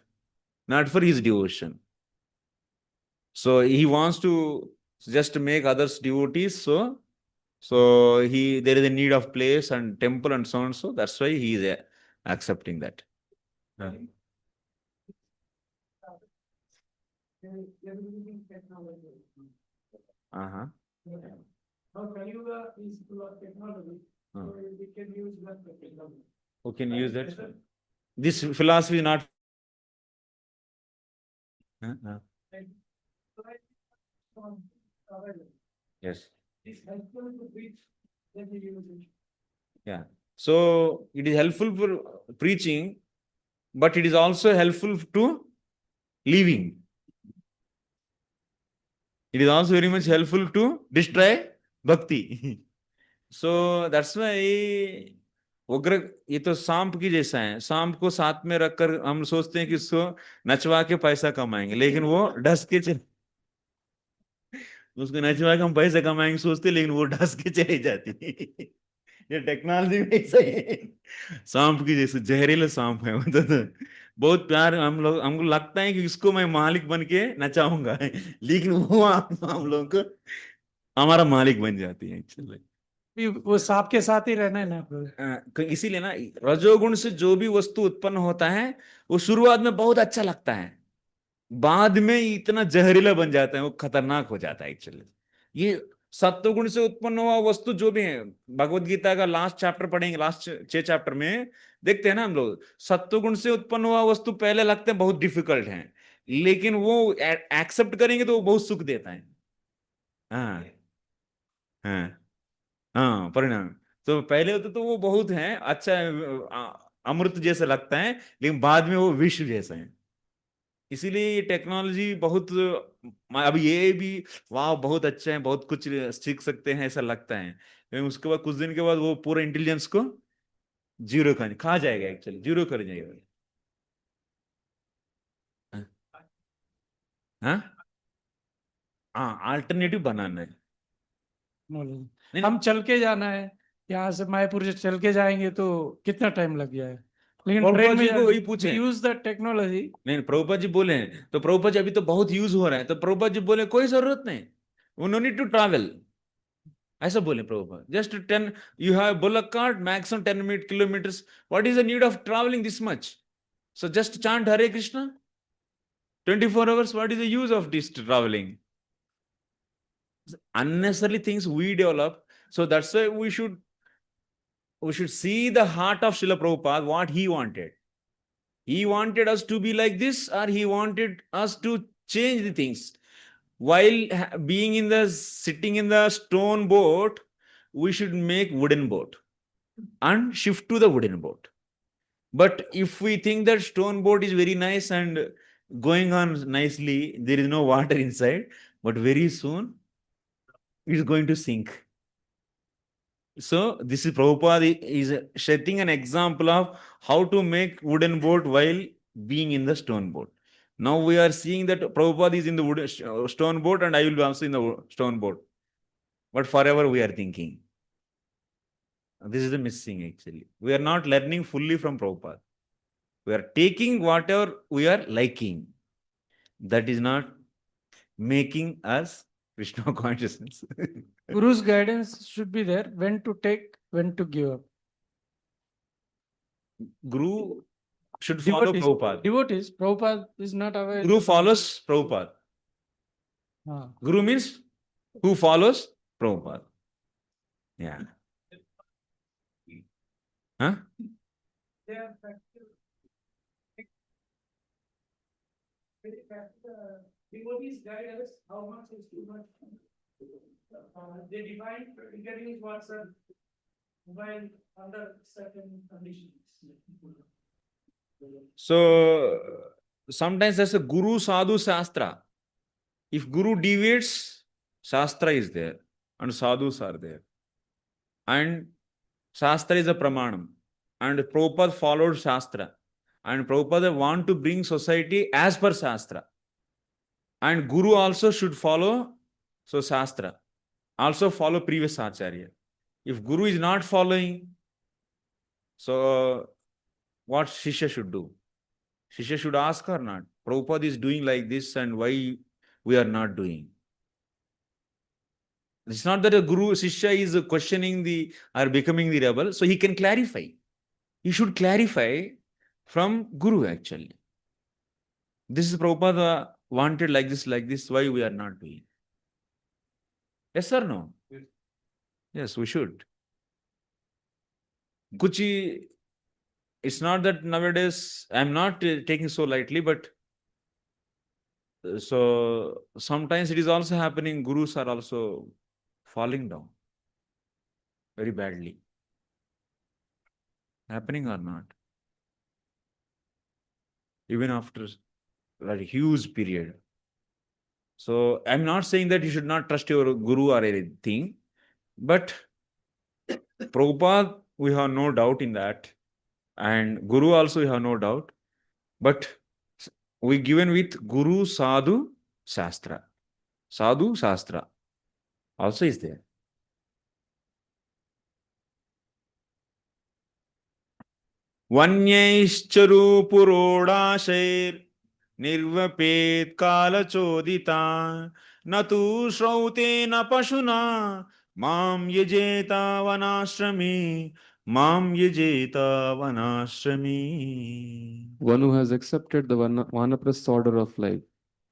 not for his devotion. So he wants to just make others devotees. So there is a need of place and temple and so on. So that's why he is accepting that. Uh-huh. Now, Kaliuga is full of technology, so we can use that technology. Who can use that? This philosophy is not. Yes. It's helpful to preach, then we use it. Yeah. So it is helpful for preaching, but it is also helpful to living. It is also very much helpful to destroy bhakti. So that's why उग्र ये तो सांप की जैसा है. सांप को साथ में रखकर हम सोचते हैं कि इसको नचवा के पैसा कमाएंगे, लेकिन वो डस के उसको नचवा के हम पैसा कमाएंगे सोचते, लेकिन वो डस के चली जाती. ये टेक्नोलॉजी में ऐसा है. सांप की जैसे जहरीला सांप है. बहुत प्यार हमको लगता है कि इसको मैं मालिक बन के नचाऊंगा, लेकिन वो हम लोगों को हमारा मालिक बन जाती है एक्चुअली. वो सांप के साथ ही रहना है ना. इसीलिए ना रजोगुण से जो भी वस्तु उत्पन्न होता है वो शुरुआत में बहुत अच्छा लगता है, बाद में इतना जहरीला बन जाता है, वो खतरनाक हो जाता है एक्चुअली. ये सत्वगुण से उत्पन्न हुआ वस्तु जो भी है, भगवत गीता का लास्ट चैप्टर पढ़ेंगे, लास्ट 6 चैप्टर में देखते हैं ना हम लोग, सत्वगुण से उत्पन्न हुआ वस्तु पहले लगते हैं बहुत डिफिकल्ट है, लेकिन वो एक्सेप्ट करेंगे तो वो बहुत सुख देता है. हाँ हाँ हाँ, परिणाम. तो पहले तो वो बहुत है अच्छा, अमृत जैसा लगता है, लेकिन बाद में वो विष जैसा है. इसीलिए ये टेक्नोलॉजी बहुत, अब ये भी वाह बहुत अच्छा है, बहुत कुछ सीख सकते हैं ऐसा लगता है, लेकिन उसके बाद कुछ दिन के बाद वो पूरा इंटेलिजेंस को जीरो खा जाएगा, एक्चुअली जीरो कर जाएगा। हाँ हाँ, अल्टरनेटिव बनाना है। नहीं, हम चल के जाना है, यहाँ से मायापुर से चल के जाएंगे तो कितना टाइम लग जाए, लेकिन प्रभुपाद ट्रेन जी को वही में पूछे। Use the technology. नहीं, प्रभुपाद जी बोले हैं, तो प्रभुपाद जी अभी तो बहुत यूज हो रहा है, तो प्रभुपाद जी बोले कोई जरूरत नहीं, वो नो नीड टू ट्रैवल, ऐसा बोले Prabhupada. Just 10, you have bullock cart, maximum 10 kilometres, what is the need of travelling this much? So just chant Hare Krishna 24 hours, what is the use of this traveling? Unnecessary things we develop. So that's why we should see the heart of Srila Prabhupada, what he wanted. He wanted us to be like this, or he wanted us to change the things. While being sitting in the stone boat, we should make wooden boat and shift to the wooden boat. But if we think that stone boat is very nice and going on nicely, there is no water inside, but very soon it is going to sink. So this is Prabhupada is setting an example of how to make wooden boat while being in the stone boat. Now we are seeing that Prabhupada is in the wooden stone boat and I will be also in the stone boat. But forever we are thinking. This is the missing actually. We are not learning fully from Prabhupada. We are taking whatever we are liking. That is not making us Krishna consciousness. Guru's guidance should be there, when to take, when to give up. Guru should follow Prabhupada. Devotees, Prabhupada is not aware. Guru follows Prabhupada. Guru means who follows Prabhupada. Yeah. Huh? Devotees guide us how much is too much. They define getting is what's a while under certain conditions. So sometimes there's a Guru Sadhu Sastra. If Guru deviates, Sastra is there and Sadhus are there. And Shastra is a Pramanam. And Prabhupada followed Shastra. And Prabhupada want to bring society as per Shastra. And Guru also should follow Shastra. Also follow previous Acharya. If Guru is not following, so what Shishya should do? Shishya should ask or not? Prabhupada is doing like this and why we are not doing? It's not that a Guru, Shishya is questioning or becoming the rebel, so he can clarify. He should clarify from Guru actually. This is Prabhupada wanted like this, why we are not doing? Yes or no? Yes, we should. Kuchi, it's not that nowadays, I'm not taking so lightly, but so sometimes it is also happening, Gurus are also falling down very badly. Happening or not? Even after a huge period. So I'm not saying that you should not trust your Guru or anything, but Prabhupada, we have no doubt in that. And Guru also we have no doubt. But we given with Guru Sadhu Sastra. Sadhu Sastra also is there. Vanyaischcharu purodashair nirvapet kalachoditan natu shraute na pashuna mam yajeta vanashrami mam yajeta vanashrami. One who has accepted the vanaprastha order of life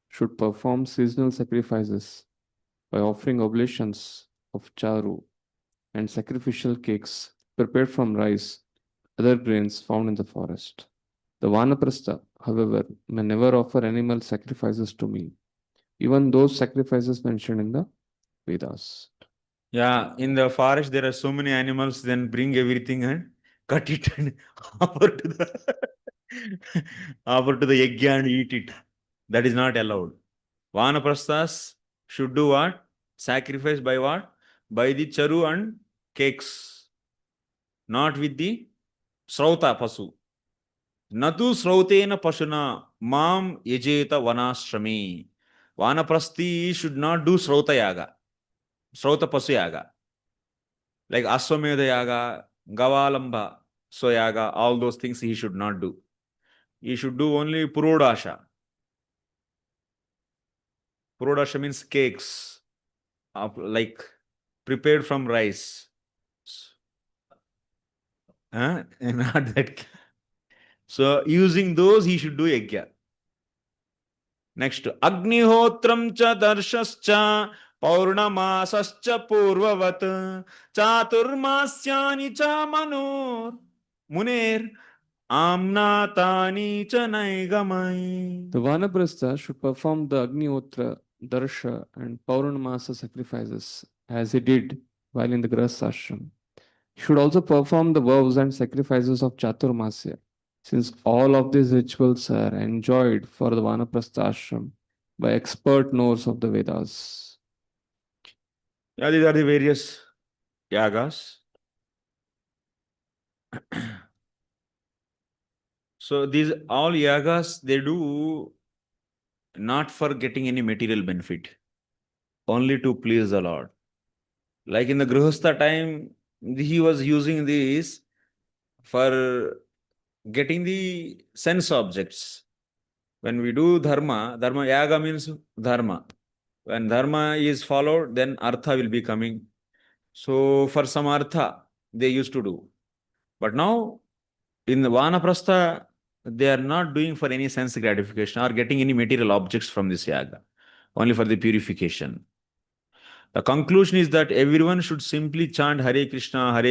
should perform seasonal sacrifices by offering oblations of charu and sacrificial cakes prepared from rice, other grains found in the forest. The vanaprastha, however, may never offer animal sacrifices to me, even those sacrifices mentioned in the Vedas. Yeah, in the forest there are so many animals, then bring everything and cut it and offer to the offer to the yajna and eat it. That is not allowed. Vanaprasthas should do what? Sacrifice by what? By the charu and cakes, not with the srauta pasu. Natu srautena pasuna mam yajeta vanashrami. Vanaprasthi should not do srauta yaga, srauta pasu yaga. Like Aswamedha yaga, Gavalamba, Soyaga, all those things he should not do. He should do only Purodasha. Purodasha means cakes, like prepared from rice. Huh? Not that. So using those, he should do yajna. Next, Agnihotram cha darshascha paurnamasascha purvavat chaturmasyani cha manor muner amnatani cha naigamai. The vanaprastha should perform the Agnihotra, Darsha, and Paurnamasa sacrifices as he did while in the Grahastha ashram. He should also perform the vows and sacrifices of Chaturmasya, since all of these rituals are enjoyed for the vanaprastha ashram by expert knowers of the Vedas. Yeah, these are the various yagas. So these all yagas, they do not for getting any material benefit, only to please the Lord. Like in the Grihastha time, he was using this for getting the sense objects. When we do dharma, dharma yaga means dharma. When dharma is followed, then artha will be coming. So for some artha, they used to do. But now, in the vanaprastha, they are not doing for any sense gratification or getting any material objects from this yaga, only for the purification. The conclusion is that everyone should simply chant Hare Krishna,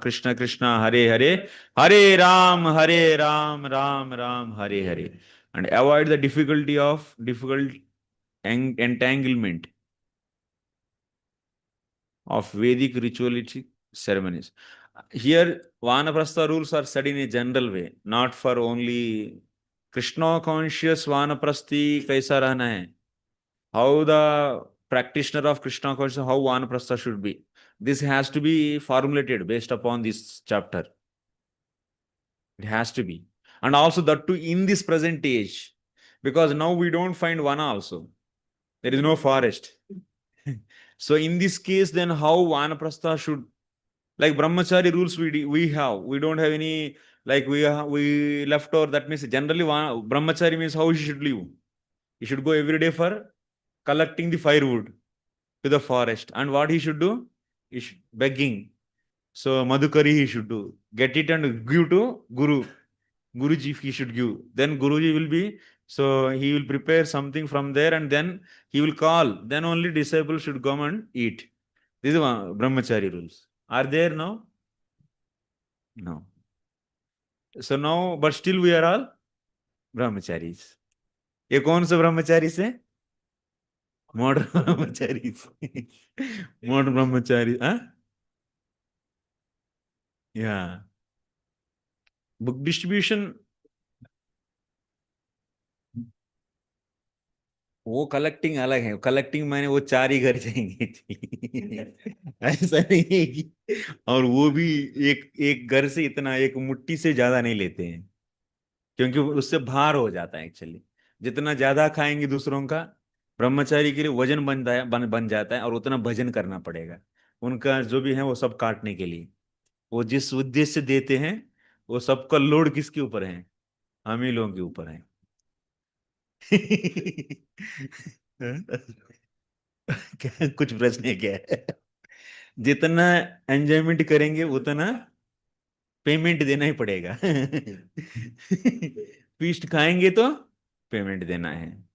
Krishna Krishna, Hare Hare, Hare Ram, Ram Ram, Hare Hare, and avoid the difficult entanglement of Vedic ritualistic ceremonies. Here, Vanaprastha rules are said in a general way, not for only Krishna conscious Vanaprasthi kaisa rahna hai. How the practitioner of Krishna consciousness, how Vanaprastha should be. This has to be formulated based upon this chapter. It has to be. And also that too in this present age. Because now we don't find Vana also. There is no forest. So in this case, then how Vanaprastha should, like Brahmachari rules we have. We don't have any, like we left over, that means generally Brahmachari means how he should live. He should go every day for collecting the firewood to the forest. And what he should do? He should, begging. So Madhukari he should do. Get it and give to Guru. Guruji he should give. Then Guruji will be, so he will prepare something from there and then he will call. Then only disciples should come and eat. These are Brahmachari rules. Are there now? No. So now, but still we are all Brahmacharis. ये कौन सा ब्रह्मचारी से? Modern brahmacharis. Modern brahmacharis. Huh? Yeah. Book distribution. वो collecting अलग है. Collecting माने वो 4 ही घर जाएंगे. ऐसा नहीं है कि, और वो भी एक घर से इतना, एक मुट्ठी से ज्यादा नहीं लेते हैं, क्योंकि उससे भार हो जाता है एक्चुअली. जितना ज्यादा खाएंगे दूसरों का, ब्रह्मचारी के लिए वजन बन जाता है और उतना भजन करना पड़ेगा. उनका जो भी है वो सब काटने के लिए. वो जिस उद्देश्य से देते हैं, वो सबका लोड किसके ऊपर है? हम ही लोगों के ऊपर है. क्या कुछ प्रश्न है क्या? जितना एंजॉयमेंट करेंगे उतना पेमेंट देना ही पड़ेगा. फीस्ट खाएंगे तो पेमेंट देना है.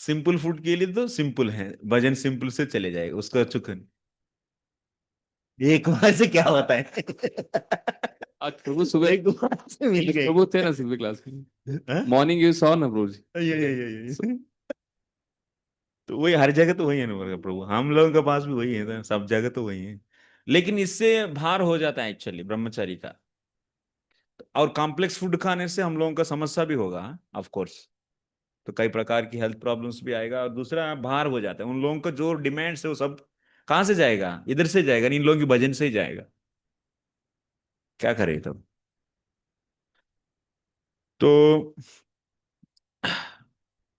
सिंपल फूड के लिए तो सिंपल है, भजन सिंपल से चले जाएगा, उसका चुकन एक बार से क्या होता है? आज प्रभु सुबह एक बार से मिल गए. प्रभु थे ना सिल्वी क्लास में. हाँ? मॉर्निंग यू सॉ ना प्रभु जी. ये. तो वही हर जगह तो वही है ना प्रभु. हम लोगों के पास भी वही है, सब जगह तो वही है. लेकिन इससे भार हो जाता है एक्चुअली ब्रह्मचारी का. और कॉम्प्लेक्स फूड खाने से हम लोगों का समस्या भी होगा ऑफ कोर्स, तो कई प्रकार की हेल्थ प्रॉब्लम्स भी आएगा, और दूसरा बाहर हो जाता है उन लोगों का जो डिमांड्स है वो सब कहाँ से जाएगा, इधर से जाएगा, इन लोगों की भजन से ही जाएगा, क्या करे तब। तो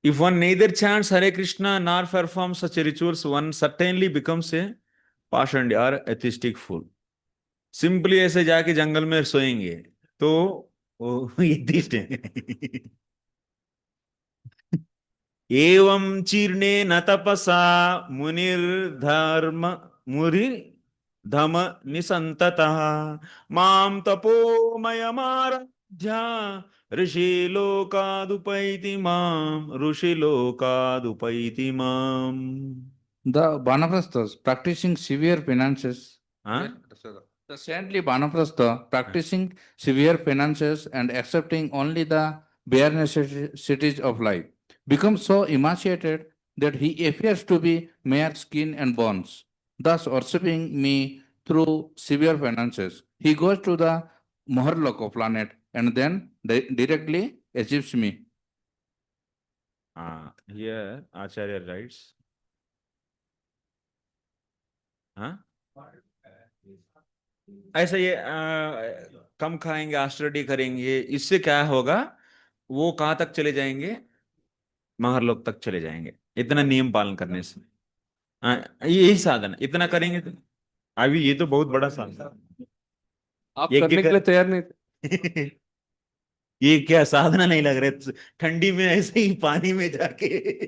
if one neither chants Hare Krishna nor performs such rituals, one certainly becomes a पाषंड और एथिस्टिक फूल। सिंपली ऐसे जाके जंगल में सोएंगे तो वो एथिस्ट है। एवं चीर्णे न तपसा मुनिर्धर्म मुनि धम निसंततः माम तपोमयमाराध्या ऋषि लोकादुपैति माम ऋषि लोकादुपैति माम। The vanaprasthas practicing severe penances, हाँ? the saintly vanaprastha practicing severe penances and accepting only the bare necessities of life becomes so emaciated that he appears to be mere skin and bones. Thus, worshipping me through severe penances, he goes to the Maharloko planet and then directly achieves me. Here Acharya writes, हाँ? ऐसा ये कम खाएंगे, austerity करेंगे, इससे क्या होगा, वो कहाँ तक चले जाएंगे, महरलोक तक चले जाएंगे, इतना नियम पालन करने से। यही साधन है, इतना करेंगे तो अभी ये तो बहुत बड़ा साधन है। आप ये करने के लिए तैयार नहीं थे। ये क्या साधना नहीं लग रहा है, ठंडी में ऐसे ही पानी में जाके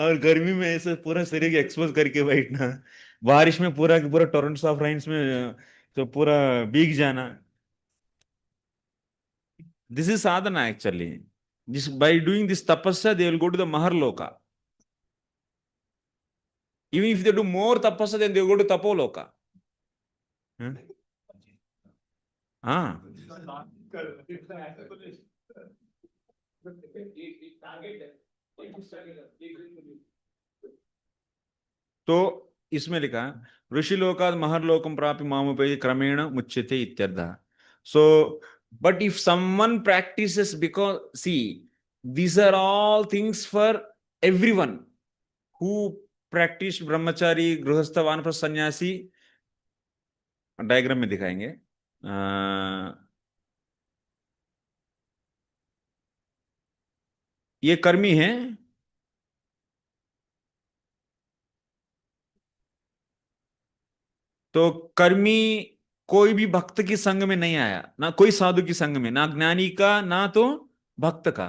और गर्मी में ऐसे पूरा शरीर को एक्सपोज करके बैठना, बारिश में पूरा पूरा टोरेंट्स ऑफ रेन्स में तो पूरा भीग जाना, this is Sadhana actually. This by doing this tapasya they will go to the maharloka. Even if they do more tapasya then they will go to tapoloka. हाँ, तो इसमें लिखा ऋषि लोकाद महरलोकम प्राप्य मामुपैति क्रमेण मुच्यते इत्यर्थः। सो but if someone practices, because see these are all things for everyone who practice brahmachari गृहस्थ वानप्रस्थ सन्यासी, डायग्राम में दिखाएंगे। ये कर्मी है, तो कर्मी कोई भी भक्त की संग में नहीं आया, ना कोई साधु की संग में, ना ज्ञानी का ना तो भक्त का,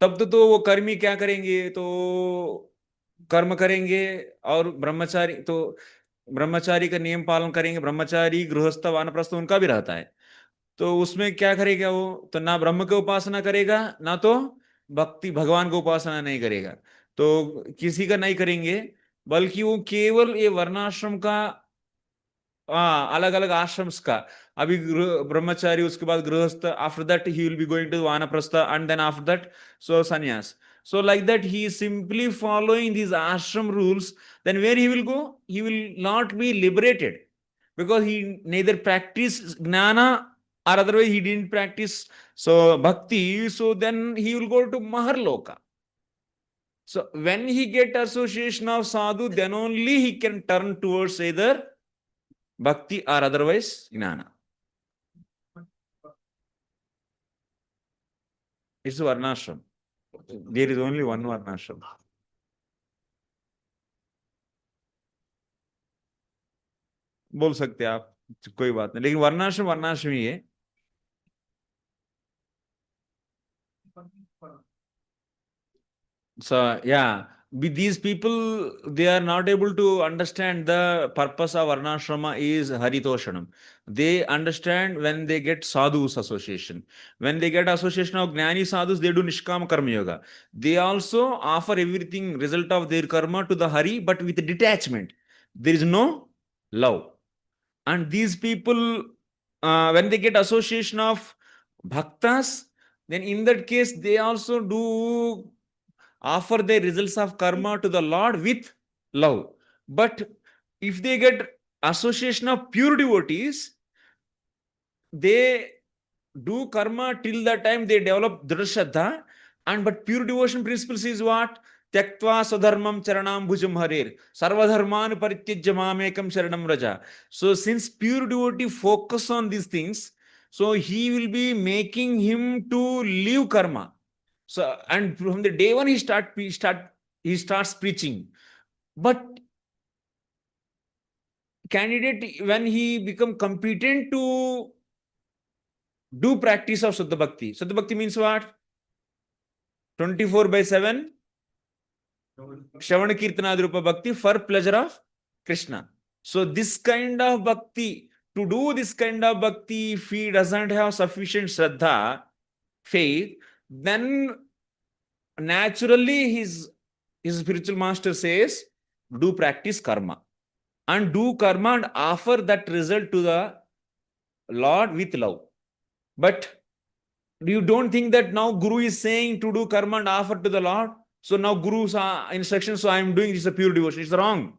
तब तो वो कर्मी क्या करेंगे, तो कर्म करेंगे, और ब्रह्मचारी तो ब्रह्मचारी का नियम पालन करेंगे, ब्रह्मचारी गृहस्थ वानप्रस्थ उनका भी रहता है, तो उसमें क्या करेगा वो, तो ना ब्रह्म की उपासना करेगा ना तो भक्ति भगवान को उपासना नहीं करेगा, तो किसी का नहीं करेंगे, बल्कि वो केवल ये वर्णाश्रम का अलग अलग आश्रम्स का, अभी ब्रह्मचारी उसके बाद गृहस्थ, after that he will be going to vanaprastha and then after that so sannyasa, so like that he is simply following these ashram rules, then where he will go, he will not be liberated, because he neither practiced jnana or otherwise he didn't practice so bhakti, so then he will go to maharloka. So when he get association of sadhu, then only he can turn towards either bhakti or otherwise jnana. It's varnashram. There is only one varnashram. बोल सकते हैं आप, कोई बात नहीं, लेकिन वर्णाश्रम वर्णाश्रम ही है। So yeah, with these people, they are not able to understand the purpose of varnashrama is haritoshanam. They understand when they get sadhus association. When they get association of gnani sadhus, they do nishkama karma yoga. They also offer everything result of their karma to the hari, but with detachment. There is no love. And these people, when they get association of bhaktas, then in that case, they also do offer the results of karma to the Lord with love. But if they get association of pure devotees, they do karma till the time they develop drashraddha. And but pure devotion principles is what? Tyaktva sadharmam charanam bhujam harer. Sarvadharman parityajya mamekam sharanam raja. So since pure devotee focus on these things, so he will be making him to leave karma. So, and from the day one he starts preaching. But candidate, when he become competent to do practice of Shuddha Bhakti. Shuddha Bhakti means what? 24/7 Shravana Kirtanadrupa Bhakti for pleasure of Krishna. So this kind of bhakti, to do this kind of bhakti, if he doesn't have sufficient Shraddha, faith, then naturally his spiritual master says, do practice karma. And do karma and offer that result to the Lord with love. But you don't think that now Guru is saying to do karma and offer to the Lord? So now Guru's instructions, so I am doing this a pure devotion. It's wrong.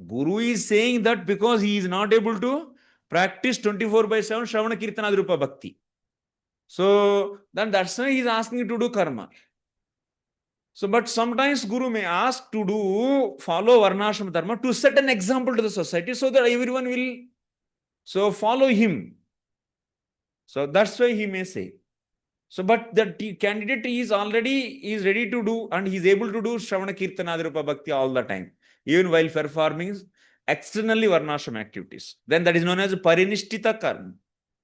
Guru is saying that because he is not able to practice 24/7 Shravana Kirtanadrupa Bhakti. So then that's why he is asking you to do karma. So, but sometimes Guru may ask to do, follow Varnashram Dharma to set an example to the society so that everyone will so follow him. So that's why he may say. So, but the candidate is ready to do and he is able to do Shravana Kirtanadrupa Bhakti all the time, even while performing externally Varnashram activities. Then that is known as Parinishtita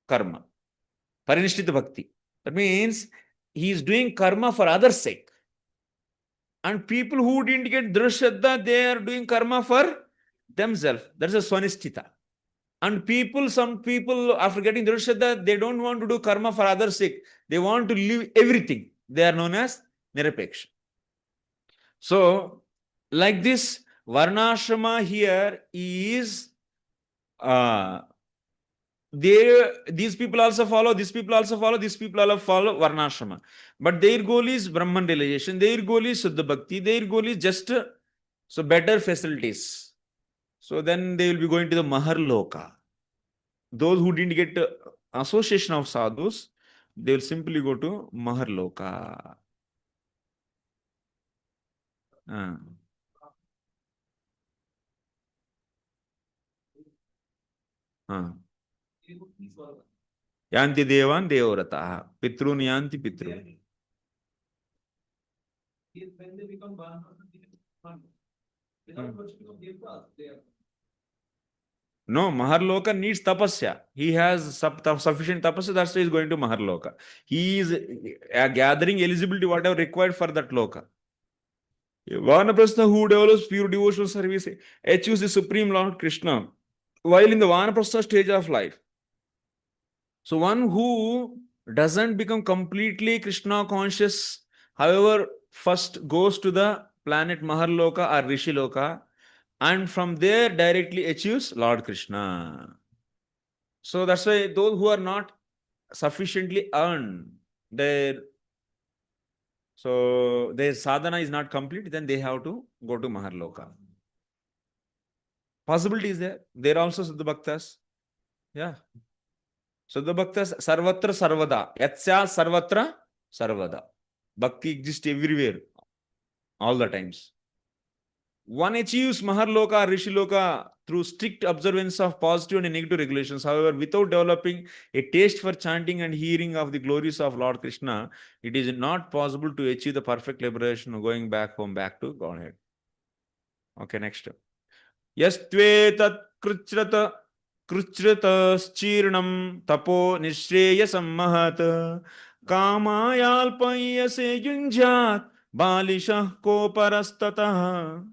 karma. Parinishtita Bhakti. That means he is doing karma for others' sake. And people who didn't get Drashraddha, they are doing karma for themselves. That's a Swanishtita. And some people, after getting Drashraddha, they don't want to do karma for others' sake. They want to leave everything. They are known as Nirapeksha. So, like this, Varnashrama here is these people also follow, these people also follow, these people also follow Varnashrama. But their goal is Brahman realization, their goal is Shuddha Bhakti, their goal is just so better facilities. So then they will be going to the Maharloka. Those who didn't get association of sadhus, they will simply go to Maharloka. Yanti devan devorataha. Pitrun yanti pitrun. When they become vanaprastha, without worshiping of devtas, they are. No, Maharloka needs tapasya. He has sufficient tapasya, that's why he is going to Maharloka. He is gathering eligibility, whatever required for that loka. Vanaprastha who develops pure devotional service achieves the Supreme Lord Krishna while in the Vanaprastha stage of life. So one who doesn't become completely Krishna conscious, however, first goes to the planet Maharloka or Rishiloka, and from there directly achieves Lord Krishna. So that's why those who are not sufficiently earned, their sadhana is not complete, then they have to go to Maharloka. Possibility is there. There are also Siddha Bhaktas. Yeah. Siddha Bhaktas sarvatra sarvada. Yatsya sarvatra sarvada. Bhakti exists everywhere, all the times. One achieves Maharloka or Rishiloka through strict observance of positive and negative regulations. However, without developing a taste for chanting and hearing of the glories of Lord Krishna, it is not possible to achieve the perfect liberation of going back home, back to Godhead. Okay, next. Yastvetat kruchrata kruchrataschirnam tapo nishreyasam mahat kamayalpayase yunjat balishah koparastataha.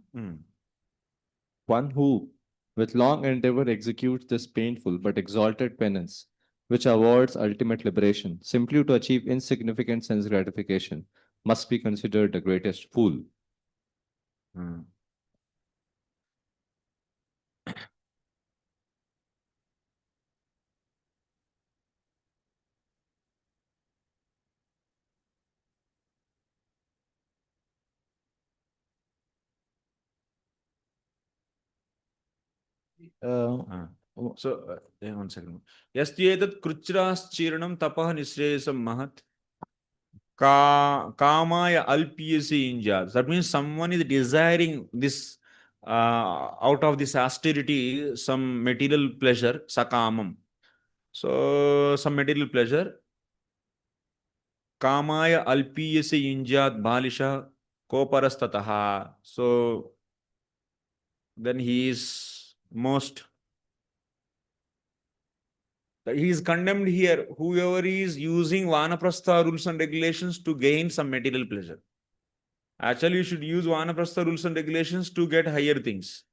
One who, with long endeavor, executes this painful but exalted penance, which awards ultimate liberation, simply to achieve insignificant sense gratification, must be considered the greatest fool. So, one second. Yastyetat kruchraschirnam tapah nisresam mahat kamaya alpiyasi inja. That means someone is desiring this out of this austerity, some material pleasure, sakamam. So, some material pleasure. Kamaya alpiyasi injat balisha koparastataha. So, then he is he is condemned here. Whoever is using vanaprastha rules and regulations to gain some material pleasure. Actually, you should use vanaprastha rules and regulations to get higher things.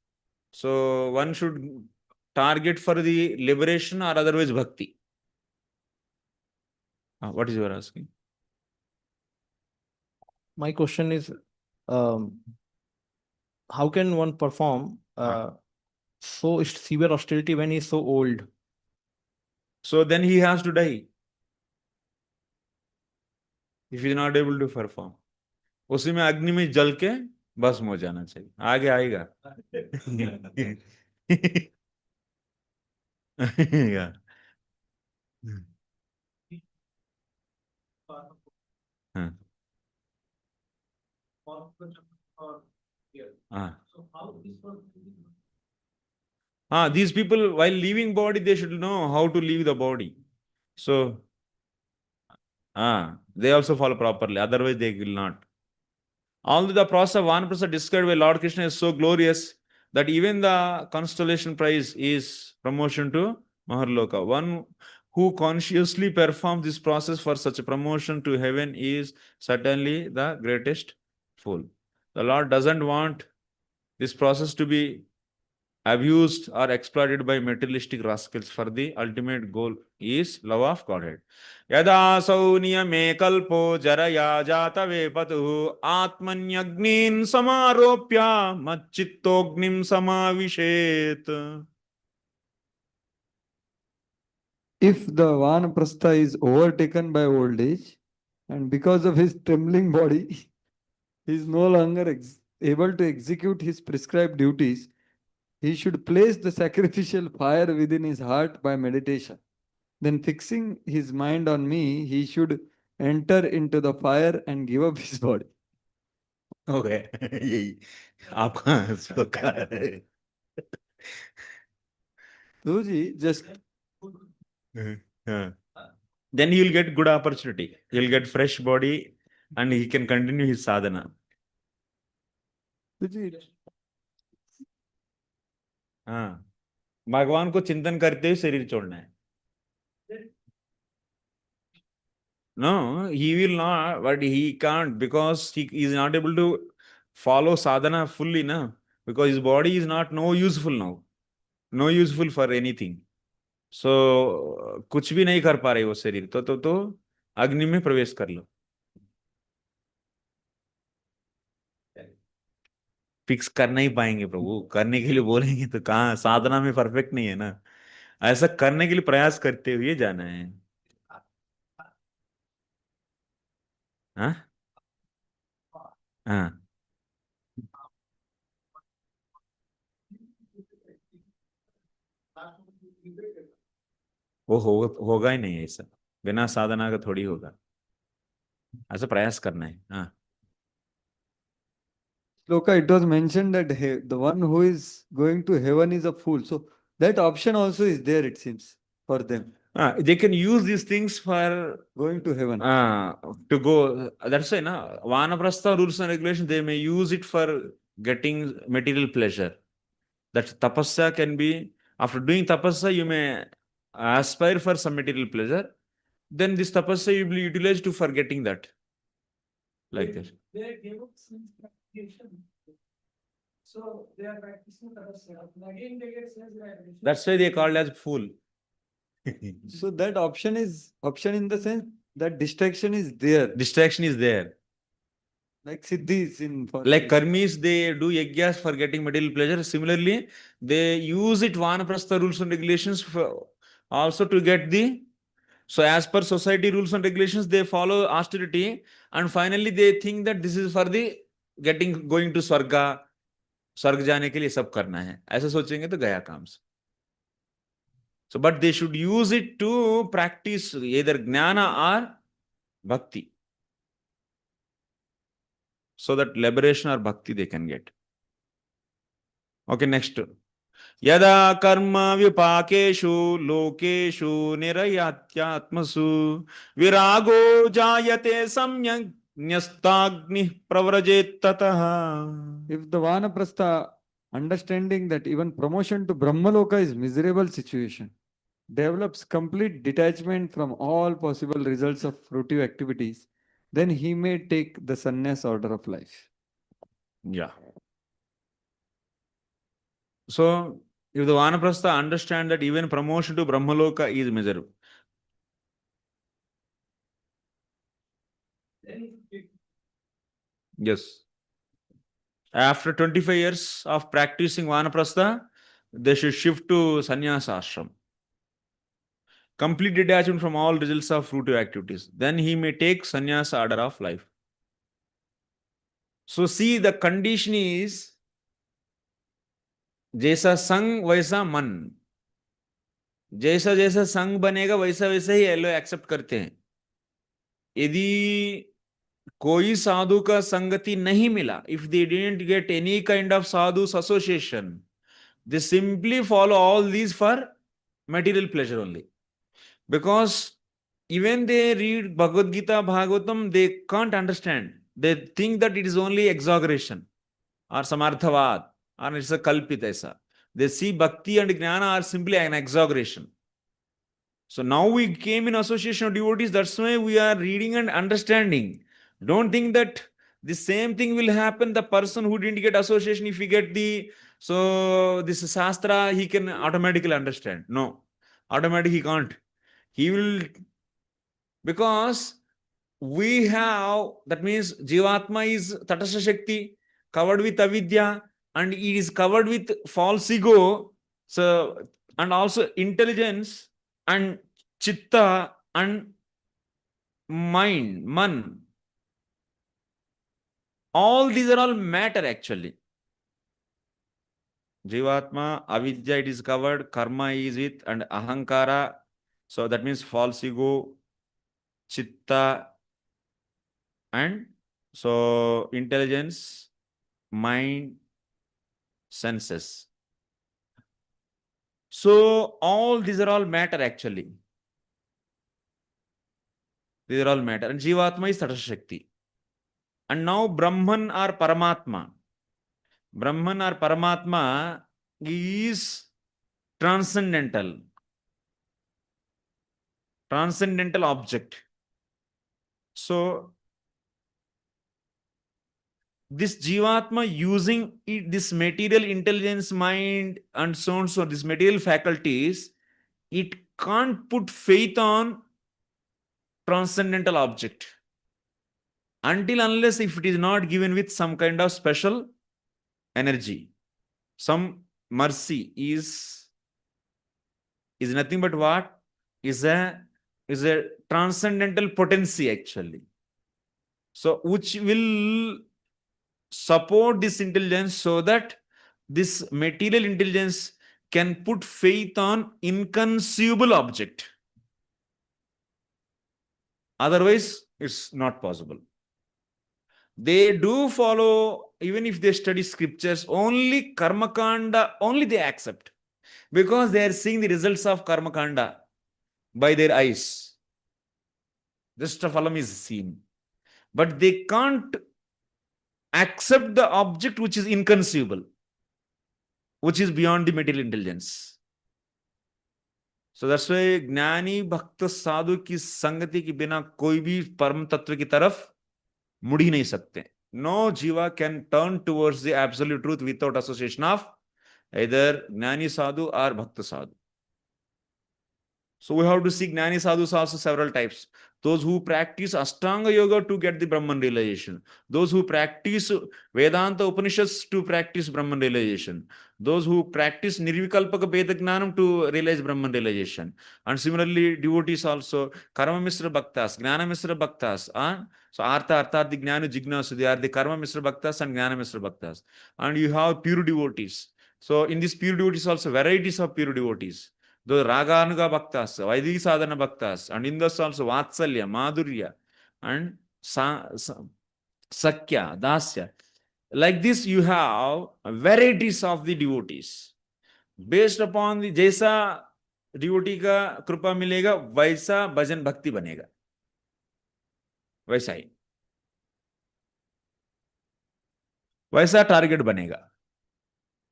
So one should target for the liberation or otherwise bhakti. What is your asking? My question is, how can one perform so severe austerity when he is so old? So then he has to die if he is not able to perform. उसी में अग्नि में जल के भस्म हो जाना चाहिए, आगे आएगा. Yeah. Huh. These people, while leaving body, they should know how to leave the body. So, they also follow properly. Otherwise, they will not. Although the process of vanaprastha described by Lord Krishna is so glorious that even the constellation prize is promotion to Maharloka. One who consciously performs this process for such a promotion to heaven is certainly the greatest fool. The Lord doesn't want this process to be abused or exploited by materialistic rascals, for the ultimate goal is love of Godhead. Yada sauniyame kalpo jaraya jata vepatuhu atmanyagnin samaropya machittognim samavishet. If the vanaprastha is overtaken by old age, and because of his trembling body, he is no longer able to execute his prescribed duties, he should place the sacrificial fire within his heart by meditation. Then, fixing his mind on me, he should enter into the fire and give up his body. Okay. आपका Guruji, just then he will get good opportunity. He will get fresh body and he can continue his sadhana. हाँ, भगवान को चिंतन करते हुए शरीर छोड़ना है. No, he will not, but he can't because he is not able to follow sadhana fully now, because his body is not no useful now, no useful for anything. So कुछ भी नहीं कर पा रहे वो शरीर, तो अग्नि में प्रवेश कर लो. फिक्स कर नहीं पाएंगे प्रभु, करने के लिए बोलेंगे तो कहाँ, साधना में परफेक्ट नहीं है ना. ऐसा करने के लिए प्रयास करते हुए जाना है. हाँ हाँ, वो होगा ही नहीं ऐसा, बिना साधना का थोड़ी होगा. ऐसा प्रयास करना है. हाँ, Shloka, it was mentioned that the one who is going to heaven is a fool. So that option also is there, it seems, for them. they can use these things for going to heaven. To go. That's why, na, vanaprastha rules and regulations, they may use it for getting material pleasure. That tapasya can be, after doing tapasya, you may aspire for some material pleasure. Then this tapasya you will be utilized to for getting that. Like that. They gave up since practication. So they are practicing tapasya. Again they get sense realization. That's why they are called as fool. So that option in the sense that distraction is there. Distraction is there. Like siddhis in Like karmis, they do yajnas for getting material pleasure. Similarly, they use it vanaprastha rules and regulations for also to get the. So as per society rules and regulations, they follow austerity, and finally they think that this is for the going to स्वर्ग जाने के लिए सब करना है. ऐसा सोचेंगे तो गया काम से. So, but they should use it to practice either jnana or bhakti. So that liberation or bhakti they can get. Okay, next. Yada karma vipakeshu lokeshu nirayatyatmasu virago jayate samyak nyastagni pravrajet tataha. If the vanaprastha, understanding that even promotion to Brahmaloka is miserable situation, develops complete detachment from all possible results of fruitive activities, then he may take the sannyas order of life. Yeah. So, if the vanaprastha understand that even promotion to Brahmaloka is miserable. Yes. After 25 years of practicing vanaprastha, they should shift to sannyasa ashram. Complete detachment from all results of fruitive activities. Then he may take sannyasa order of life. So see, the condition is जैसा संग वैसा मन. जैसा जैसा संग बनेगा वैसा वैसा ही एलो एक्सेप्ट करते हैं. यदि कोई साधु का संगति नहीं मिला, if they didn't get any kind of sadhu's association, they simply follow all these for material pleasure only. Because even they read Bhagavad Gita, Bhagavatam, they can't understand. They think that it is only exaggeration or samarthavad or it's a kalpita aisa. They see bhakti and jnana are simply an exaggeration. So now we came in association of devotees, that's why we are reading and understanding. Don't think that the same thing will happen. The person who didn't get association, if he get this sastra, he can automatically understand. No, automatically he can't. He will, because we have, that means Jivatma is Tatastha Shakti, covered with avidya, and it is covered with false ego, so, and also intelligence, and chitta, and mind, man. All these are all matter actually. Jivatma, avidya, it is covered, karma is with, and ahankara, so that means false ego, chitta, and so intelligence, mind, senses. So all these are all matter actually. These are all matter. And Jivatma is Tatastha Shakti. And now Brahman or Paramatma. Brahman or Paramatma is transcendental. Transcendental object. So this Jivatma using this material intelligence, mind, and so on, so this material faculties, it can't put faith on transcendental object until unless if it is not given with some kind of special energy. Some mercy is nothing but what? Is a transcendental potency actually. So which will support this intelligence so that this material intelligence can put faith on inconceivable object. Otherwise, it's not possible. They do follow, even if they study scriptures, only karma kanda, only they accept. Because they are seeing the results of karma kanda by their eyes. Just a phalam is seen. But they can't accept the object which is inconceivable, which is beyond the material intelligence. So that's why ज्ञानी भक्त साधु की संगति के बिना कोई भी परम तत्व की तरफ मुड़ ही नहीं सकते. No jiva can turn towards the absolute truth without association of either jnani sadhu or bhakta sadhu. So we have to see jnani sadhus also several types. Those who practice Ashtanga Yoga to get the Brahman realization. Those who practice Vedanta Upanishads to practice Brahman realization. Those who practice Nirvikalpaka Veda Gnanam to realize Brahman realization. And similarly, devotees also, Karma Misra Bhaktas, Gnana Misra Bhaktas. So Artha, the Gnana Jignasu, they are the Karma Misra Bhaktas and Gnana Misra Bhaktas. And you have pure devotees. So in these pure devotees also, varieties of pure devotees. the raganuga bhaktas, Vaidhi sadhana bhaktas, and in this also vatsalya, madhurya, and sakya, dasya. Like this, you have varieties of the devotees. Based upon the जैसा devotee का कृपा मिलेगा वैसा भजन भक्ति बनेगा, वैसा ही वैसा target बनेगा.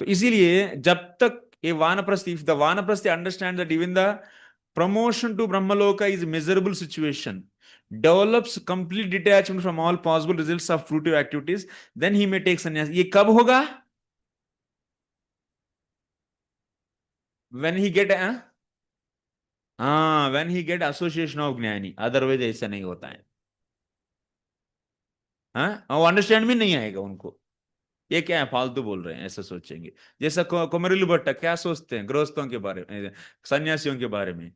तो इसीलिए जब तक ये वानप्रस्थी, if the vanaprasthi understands that even the promotion to brahmaloka is a miserable situation, develops complete detachment from all possible results of fruitive activities, then he may take sannyas. ये कब होगा? When he get when he get association of ज्ञानी, otherwise ऐसा नहीं होता है. वो understand में नहीं आएगा उनको. ये क्या है, फालतू बोल रहे हैं, ऐसा सोचेंगे. जैसा कुमरिल भट्ट क्या सोचते हैं गृहस्थों के बारे में, सन्यासियों के बारे में?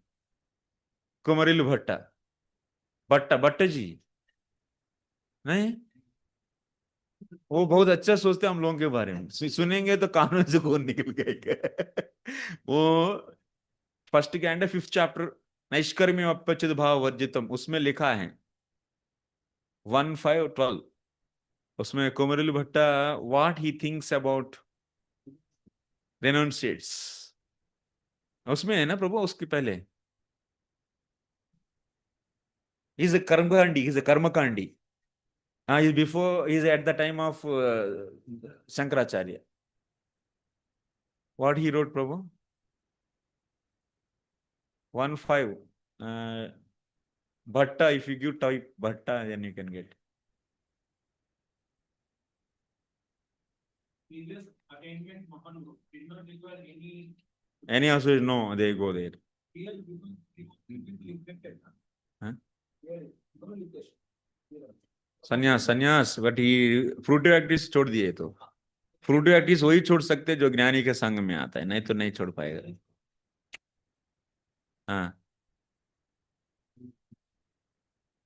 कुमरिल भट्टा, भट्ट जी नहीं, वो बहुत अच्छा सोचते हैं हम लोगों के बारे में. सुनेंगे तो कानून से खून निकल गएगा. वो फर्स्ट कैंड 5th चैप्टर नैष्कर्म्य अपचित भाव वर्जितम, उसमें लिखा है 1:5-12. उसमें कुमरिल भट्टा व्हाट ही थिंक्स अबाउट रेनोन्सिएट्स, उसमें है ना प्रभु, उसके पहले he's a कर्मकांडी, he's a कर्मकांडी. He's before, he's at the time of Shankaracharya. What he wrote, Prabhu? 1:5. Bhatta, if you give type Bhatta, then you can get. Previous attainment Mahanur did not require Any also, no, they go there. real reflected. Huh? No limitation. संन्यास, but he fruitive activities छोड़ दिए. तो fruitive activities वही छोड़ सकते हैं जो ज्ञानी के संग में आता है, नहीं तो नहीं छोड़ पाएगा. हाँ,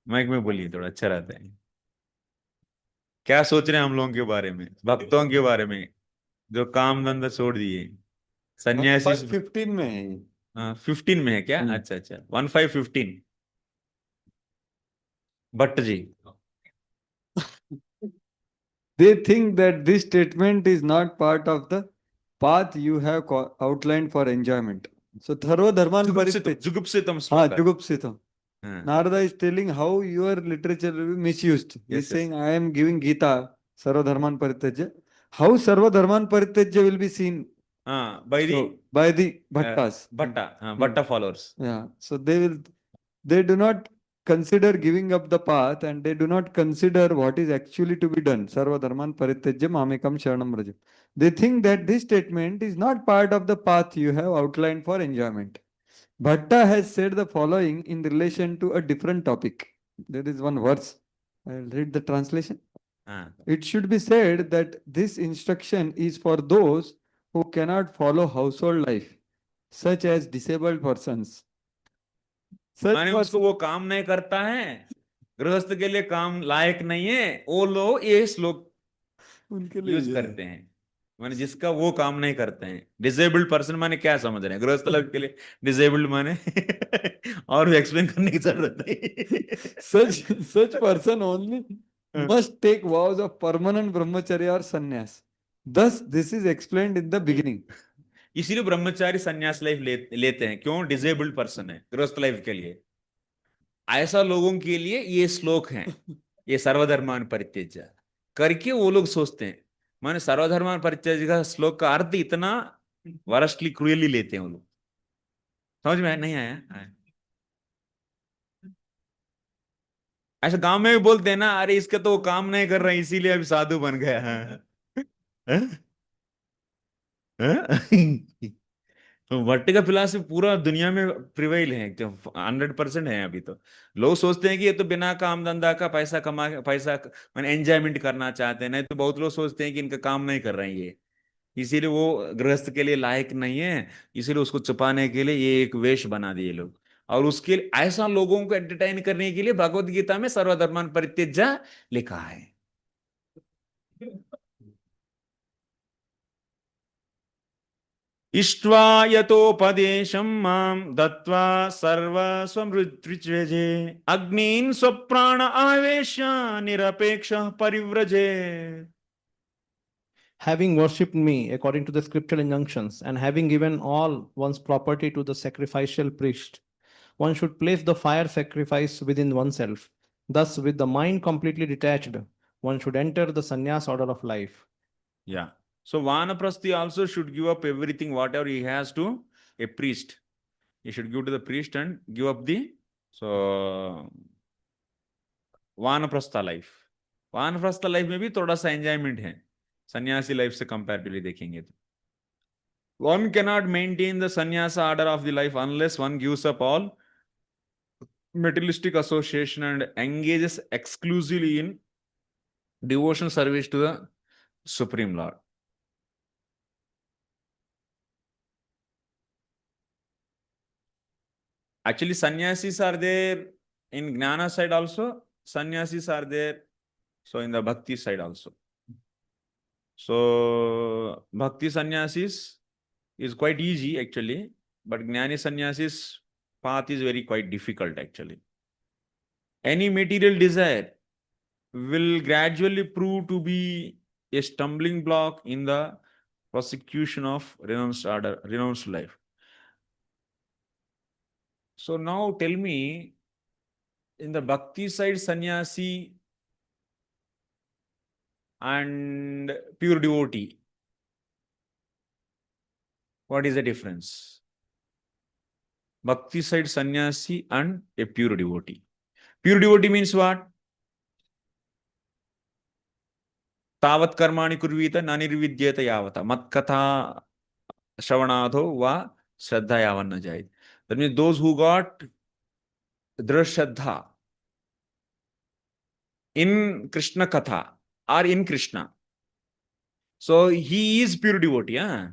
माइक में बोलिए, थोड़ा अच्छा रहता है. क्या सोच रहे हैं हम लोगों के बारे में, भक्तों के बारे में जो काम धंधा छोड़ दिए? सन्यासी 15 में है. हाँ, 15 में है क्या? अच्छा अच्छा, 1:5-15. Bhatt ji, They think that this statement is not part of the path you have outlined for enjoyment. So Tharva Dharman जुगुप्सितम हाँ, श्लोक. Jugupsitam. हाँ. Narada is telling how your literature will be misused. He's Yes, yes. saying, I am giving Gita, Sarva Dharman Parityajya. How Sarva Dharman Parityajya will be seen? By the Bhattas. Bhatta followers. Yeah. So they do not consider giving up the path, and they do not consider what is actually to be done. Sarva Dharman Parityajya Mamekam Sharanam Vraja. They think that this statement is not part of the path you have outlined for enjoyment. Bhatta has said the following in relation to a different topic. There is one verse. I'll read the translation. It should be said that this instruction is for those who cannot follow household life, such as disabled persons. माने उसको वो काम नहीं करता है, गृहस्थ के लिए काम लायक नहीं है, वो लोग ये श्लोक उनके लिए यूज करते हैं. माने जिसका वो काम नहीं करते हैं. डिसेबल्ड पर्सन माने क्या समझ रहे हैं? गृहस्थ लोग के लिए डिसेबल्ड माने और भी एक्सप्लेन करने की जरूरत नहीं. such person only must take vows of permanent brahmacharya or sannyas. Thus, this is explained in the beginning. इसीलिए ब्रह्मचारी संन्यास लाइफ लेते हैं. क्यों? डिसेबल्ड पर्सन है गृहस्थ लाइफ के लिए. ऐसा लोगों के लिए ये श्लोक है, ये सर्वधर्मान परित्यज्य करके वो लोग सोचते हैं. माने सर्वधर्मान परित्यज्य का श्लोक का अर्थ इतना वरस्टली क्रूयली लेते हैं वो लोग. समझ में नहीं आया? ऐसा गांव में भी बोलते हैं ना, अरे इसका तो वो काम नहीं कर रहा है इसीलिए अभी साधु बन गया. भट्ट का फिलॉसफी पूरा दुनिया में प्रिवेल है, 100% है. अभी तो लोग सोचते हैं कि ये तो बिना काम धंधा का पैसा मैंने एंजॉयमेंट करना चाहते हैं. नहीं तो बहुत लोग सोचते हैं कि इनका काम नहीं कर रहे हैं ये, इसीलिए वो गृहस्थ के लिए लायक नहीं है, इसीलिए उसको छुपाने के लिए ये एक वेश बना दिए लोग. और उसके ऐसा लोगों को एंटरटेन करने के लिए भगवत गीता में सर्वधर्मान परित्यज्य लिखा है. इष्ट्वा यतोपदेशं मां दत्वा सर्वस्वमृत्युजे अग्नीन् स्वप्राण आवेश्य निरपेक्षः परिव्रजे. Having worshipped me according to the scriptural injunctions and having given all one's property to the sacrificial priest, one should place the fire sacrifice within oneself. Thus, with the mind completely detached, one should enter the sannyas order of life. Yeah. So vanaprasthi also should give up everything, whatever he has, to a priest. He should give to the priest and give up the vanaprastha life. vanaprastha life में भी थोड़ा सा enjoyment है सन्यासी life से comparatively देखेंगे तो. One cannot maintain the sannyasa order of the life unless one gives up all materialistic association and engages exclusively in devotional service to the Supreme Lord. Actually, sannyasis are there in jnana side also. Sannyasis are there, so in the bhakti side also. So bhakti sannyasis is quite easy actually, but jnani sannyasis path is very quite difficult actually. Any material desire will gradually prove to be a stumbling block in the prosecution of renounced order, renounced life. So now tell me, in the bhakti side, sannyasi and pure devotee, what is the difference? Bhakti side sannyasi and a pure devotee. Pure devotee means what? Tavat karmani kurvita nanirvidyeta yavata mat katha shravanadho va shraddha yavanna jayet. That means those who got drashraddha in Krishna katha or in Krishna. So he is pure devotee. Huh?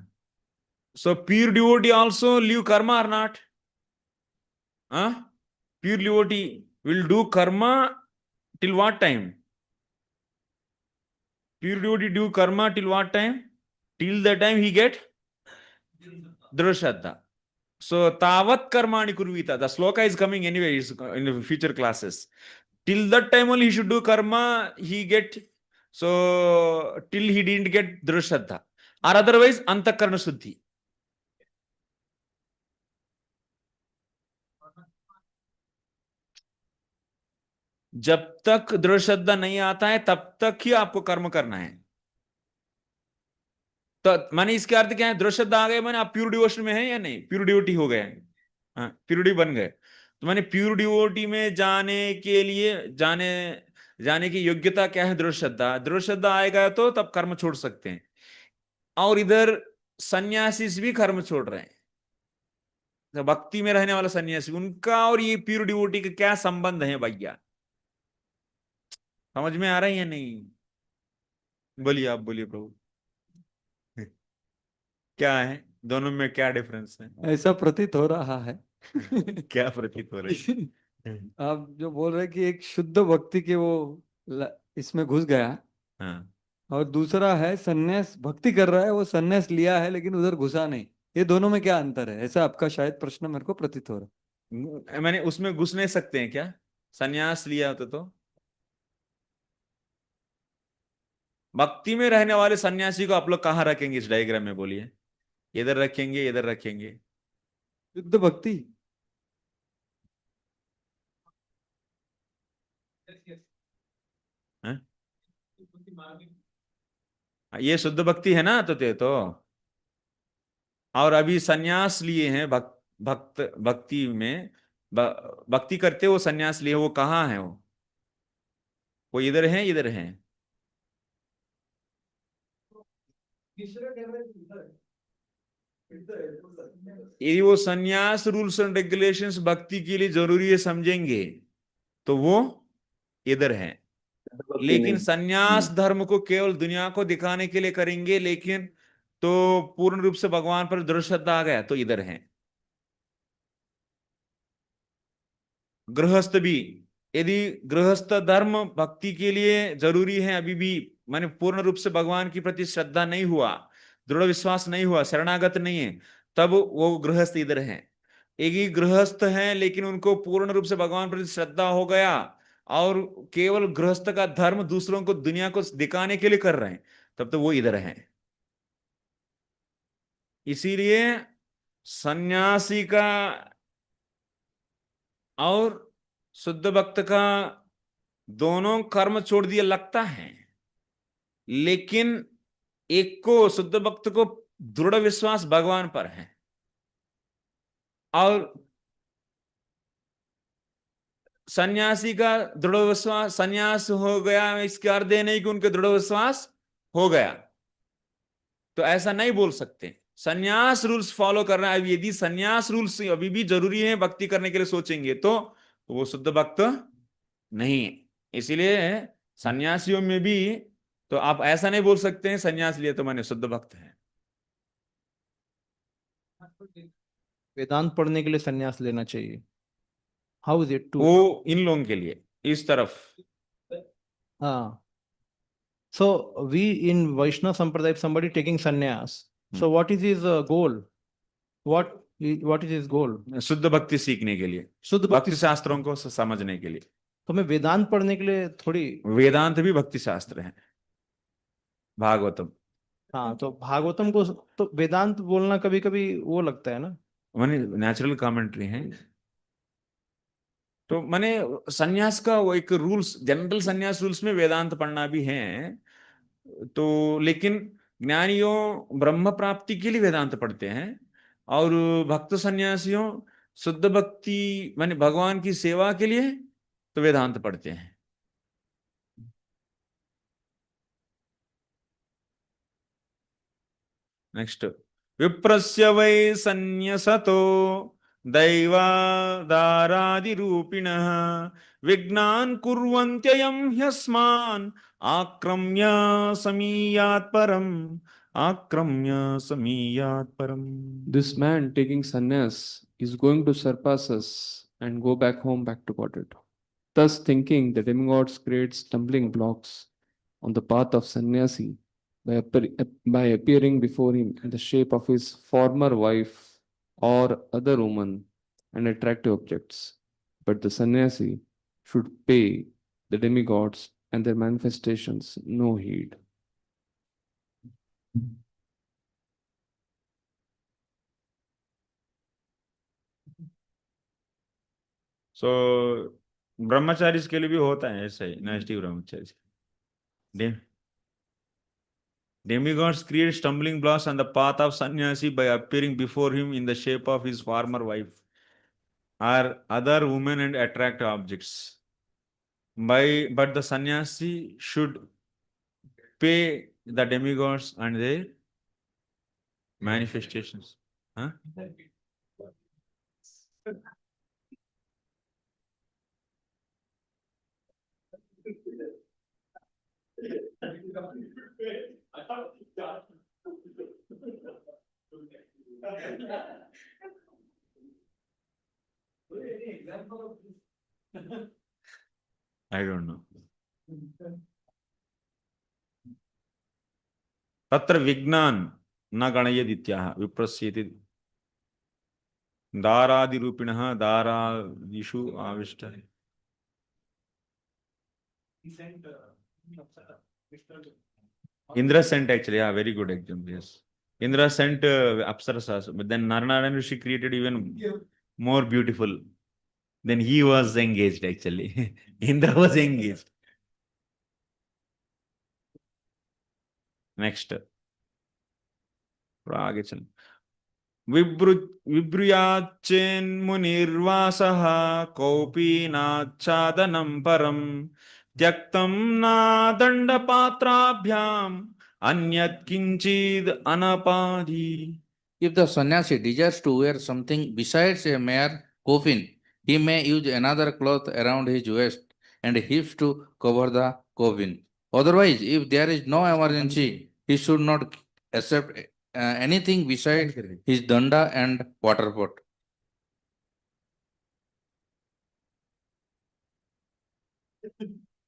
So pure devotee also leave karma or not? Huh? Pure devotee will do karma till what time? Pure devotee do karma till what time? Till the time he get drashraddha. So tavat karmani kurvita. The sloka is coming anyway in the future classes. Till that time only he should do karma. He get, so till he didn't get drashraddha, or otherwise antakarna suddhi. जब तक दृढ़ श्रद्धा नहीं आता है तब तक ही आपको कर्म करना है. तो माने इसके अर्थ क्या है? दृढ़ श्रद्धा आ गए माने आप प्योर डिवोशन में हैं या नहीं? प्योर डिवोटी हो गए, हाँ, प्योरिटी बन गए. तो माने प्योर डिवोटी में जाने के लिए जाने की योग्यता क्या है? दृढ़ श्रद्धा. दृढ़ श्रद्धा आएगा तो तब कर्म छोड़ सकते हैं. और इधर सन्यासी भी कर्म छोड़ रहे हैं. तो भक्ति में रहने वाला सन्यासी, उनका और ये प्योर डिवोटी का क्या संबंध है भैया? समझ में आ रहा है या नहीं? बोलिए, आप बोलिए प्रभु. क्या है दोनों में, क्या डिफरेंस है? ऐसा प्रतीत हो रहा है. क्या प्रतीत हो रही है? आप जो बोल रहे हैं कि एक शुद्ध भक्ति के वो इसमें घुस गया, हाँ. और दूसरा है सन्यास भक्ति कर रहा है, वो सन्यास लिया है लेकिन उधर घुसा नहीं. ये दोनों में क्या अंतर है? ऐसा आपका शायद प्रश्न मेरे को प्रतीत हो रहा है. मैंने उसमें घुस नहीं सकते हैं क्या? सन्यास लिया होता तो भक्ति में रहने वाले सन्यासी को आप लोग कहाँ रखेंगे इस डायग्राम में? बोलिए. इधर रखेंगे, इधर रखेंगे? शुद्ध भक्ति. ये शुद्ध भक्ति है ना? तो और अभी सन्यास लिए हैं भक्ति में भक्ति करते वो सन्यास लिए, वो कहाँ है? वो इधर है, इधर है? यदि वो सन्यास रूल्स एंड रेगुलेशंस भक्ति के लिए जरूरी है समझेंगे तो वो इधर है. लेकिन सन्यास धर्म को केवल दुनिया को दिखाने के लिए करेंगे, लेकिन तो पूर्ण रूप से भगवान पर दृढ़ श्रद्धा आ गया तो इधर है. गृहस्थ भी, यदि गृहस्थ धर्म भक्ति के लिए जरूरी है अभी भी, माने पूर्ण रूप से भगवान के प्रति श्रद्धा नहीं हुआ, दृढ़ विश्वास नहीं हुआ, शरणागत नहीं है, तब वो गृहस्थ इधर हैं। एक ही गृहस्थ हैं लेकिन उनको पूर्ण रूप से भगवान प्रति श्रद्धा हो गया और केवल गृहस्थ का धर्म दूसरों को, दुनिया को दिखाने के लिए कर रहे हैं, तब तो वो इधर हैं। इसीलिए सन्यासी का और शुद्ध भक्त का दोनों कर्म छोड़ दिए लगता है, लेकिन एक को, शुद्ध भक्त को दृढ़ विश्वास भगवान पर है, और सन्यासी का दृढ़ विश्वास, सन्यास हो गया इसके अर्थ ये नहीं कि उनके दृढ़ विश्वास हो गया, तो ऐसा नहीं बोल सकते। सन्यास रूल्स फॉलो करना है। यदि सन्यास रूल्स अभी भी जरूरी है भक्ति करने के लिए सोचेंगे तो वो शुद्ध भक्त नहीं है। इसीलिए सन्यासियों में भी तो आप ऐसा नहीं बोल सकते हैं सन्यास लिए तो माने शुद्ध भक्त है। वेदांत पढ़ने के लिए सन्यास लेना चाहिए। How is it to? वो इन लोगों के लिए इस तरफ। हाँ, so we in Vaishnava Sampradaya, if somebody taking sannyas, so what is his goal? What is his goal? शुद्ध भक्ति सीखने के लिए, शुद्ध भक्ति शास्त्रों को समझने के लिए। तो मैं वेदांत पढ़ने के लिए थोड़ी, वेदांत भी भक्ति शास्त्र है, भागवतम। हाँ, तो भागवतम को तो वेदांत बोलना कभी कभी वो लगता है ना, माने नेचुरल कमेंट्री है। तो माने सन्यास का वो एक रूल्स, जनरल सन्यास रूल्स में वेदांत पढ़ना भी है, तो लेकिन ज्ञानियों ब्रह्म प्राप्ति के लिए वेदांत पढ़ते हैं, और भक्त सन्यासियों शुद्ध भक्ति माने भगवान की सेवा के लिए तो वेदांत पढ़ते हैं। नेक्स्ट, विप्रस्य वै सन्न्यसतो दैवादारादिरूपिणः विघ्नान् कुर्वन्त्ययं ह्यस्मान् आक्रम्य समीयात् परम्, आक्रम्य समीयात् परम्। This man taking sannyas is going to surpass us and go back home, back to godhead. Thus thinking, the demigods create stumbling blocks on the path of sannyasi by appearing before him in the shape of his former wife or other woman and attractive objects. But the sannyasi should pay the demigods and their manifestations no heed. सो ब्रह्मचारी के लिए भी होता है ऐसा ही, नैष्ठिक ब्रह्मचारी। Demigods create stumbling blocks on the path of sannyasi by appearing before him in the shape of his former wife or other women and attractive objects. But the sannyasi should pay the demigods and their manifestations. Huh? I don't know. तत्र विघ्नान् न गणयेदित्याह विप्रस्येति दारादिरूपिणः दारादिषु आविष्टः। Indra sent actually, yeah, very good example. Yes, Indra sent Apsarasas, but then Narayana Rishi created even more beautiful. Then he was engaged actually. Indra was engaged. Next, आगे चल। विब्रूयाच्चेन्मुनिर्वासः कोऽपि नाच्छादनं परं त्यक्तं नादण्डपात्राभ्याम् अन्यत् किञ्चिद् अनपाधि। If the sannyasi desires to wear something besides a mere coffin, he may use another cloth around his waist and hips to cover the coffin. Otherwise, if there is no emergency, he should not accept anything besides his danda and water pot.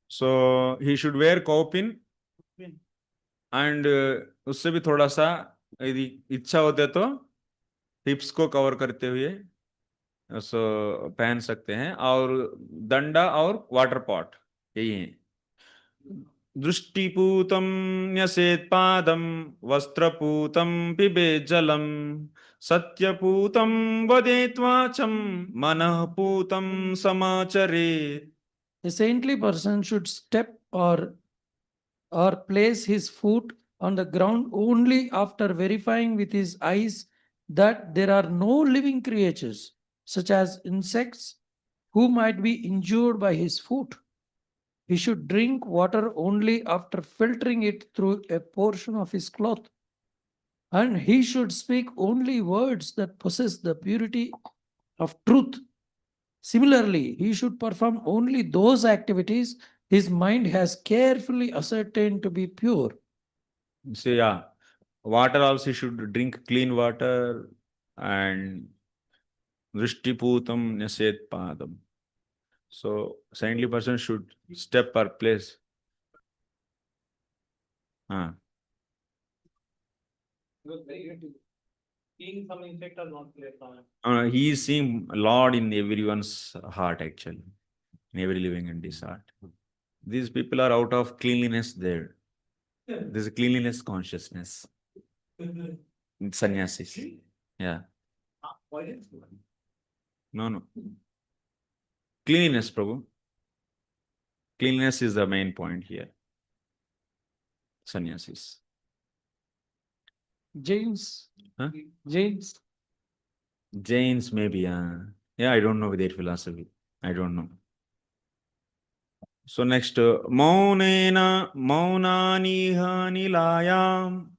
So he should wear coffin and उससे भी थोड़ा सा यदि इच्छा होते तो हिप्स को cover करते हुए सो पहन सकते हैं, और दंडा और वाटर पॉट यही है। दृष्टिपूतं न्यसेत् पादं, वस्त्रपूतं पिबेत् जलं, सत्यपूतं वदेत् वाचं, मनःपूतं समाचरेत्। A saintly person should step or place his foot on the ground only after verifying with his eyes that there are no living creatures, such as insects, who might be injured by his foot. He should drink water only after filtering it through a portion of his cloth. And he should speak only words that possess the purity of truth. Similarly, he should perform only those activities his mind has carefully ascertained to be pure. So yeah, water also should drink clean water, and Vrishtiputam Nyaset Padam. So saintly person should step or place. Seeing some insect or not clear from it. He is seeing Lord in everyone's heart, actually, in every living entity's heart. These people are out of cleanliness there. There's a cleanliness consciousness. Sannyasis. Yeah. No. Cleanliness, Prabhu. Cleanliness is the main point here. Sannyasis. James. Huh? James. Jains, maybe. Yeah, I don't know their philosophy. I don't know. So next, maunena maunaniha nilayam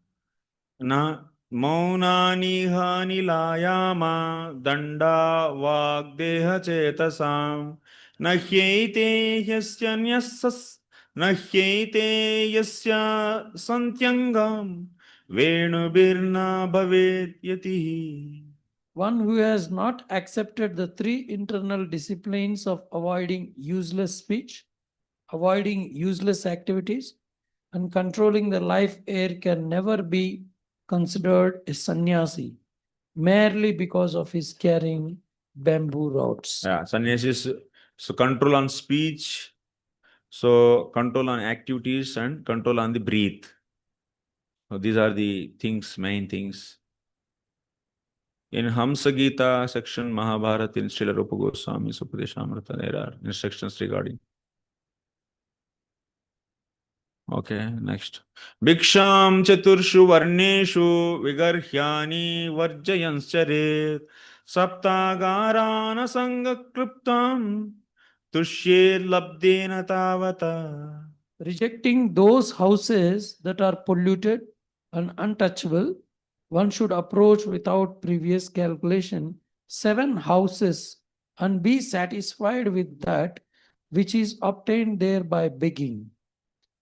na maunaniha nilayama danda vagdeha chetasam nahyete yasya nyasas nahyete yasya santyangam venubirna bhavet yatihi. One who has not accepted the three internal disciplines of avoiding useless speech, avoiding useless activities, and controlling the life air can never be considered a sannyasi, merely because of his carrying bamboo rods. Yeah, sannyasis, so control on speech, so control on activities, and control on the breath. So these are the things, main things. In Hamsa Gita section, Mahabharata, in Srila Rupa Goswami's Upadeshamrita, there are instructions regarding. Okay, next. Bhiksham chaturshu varneshu vigarhyani varjayanschare saptagarana sanga kriptam tushye labdena tavata. Rejecting those houses that are polluted and untouchable, one should approach without previous calculation 7 houses and be satisfied with that which is obtained there by begging.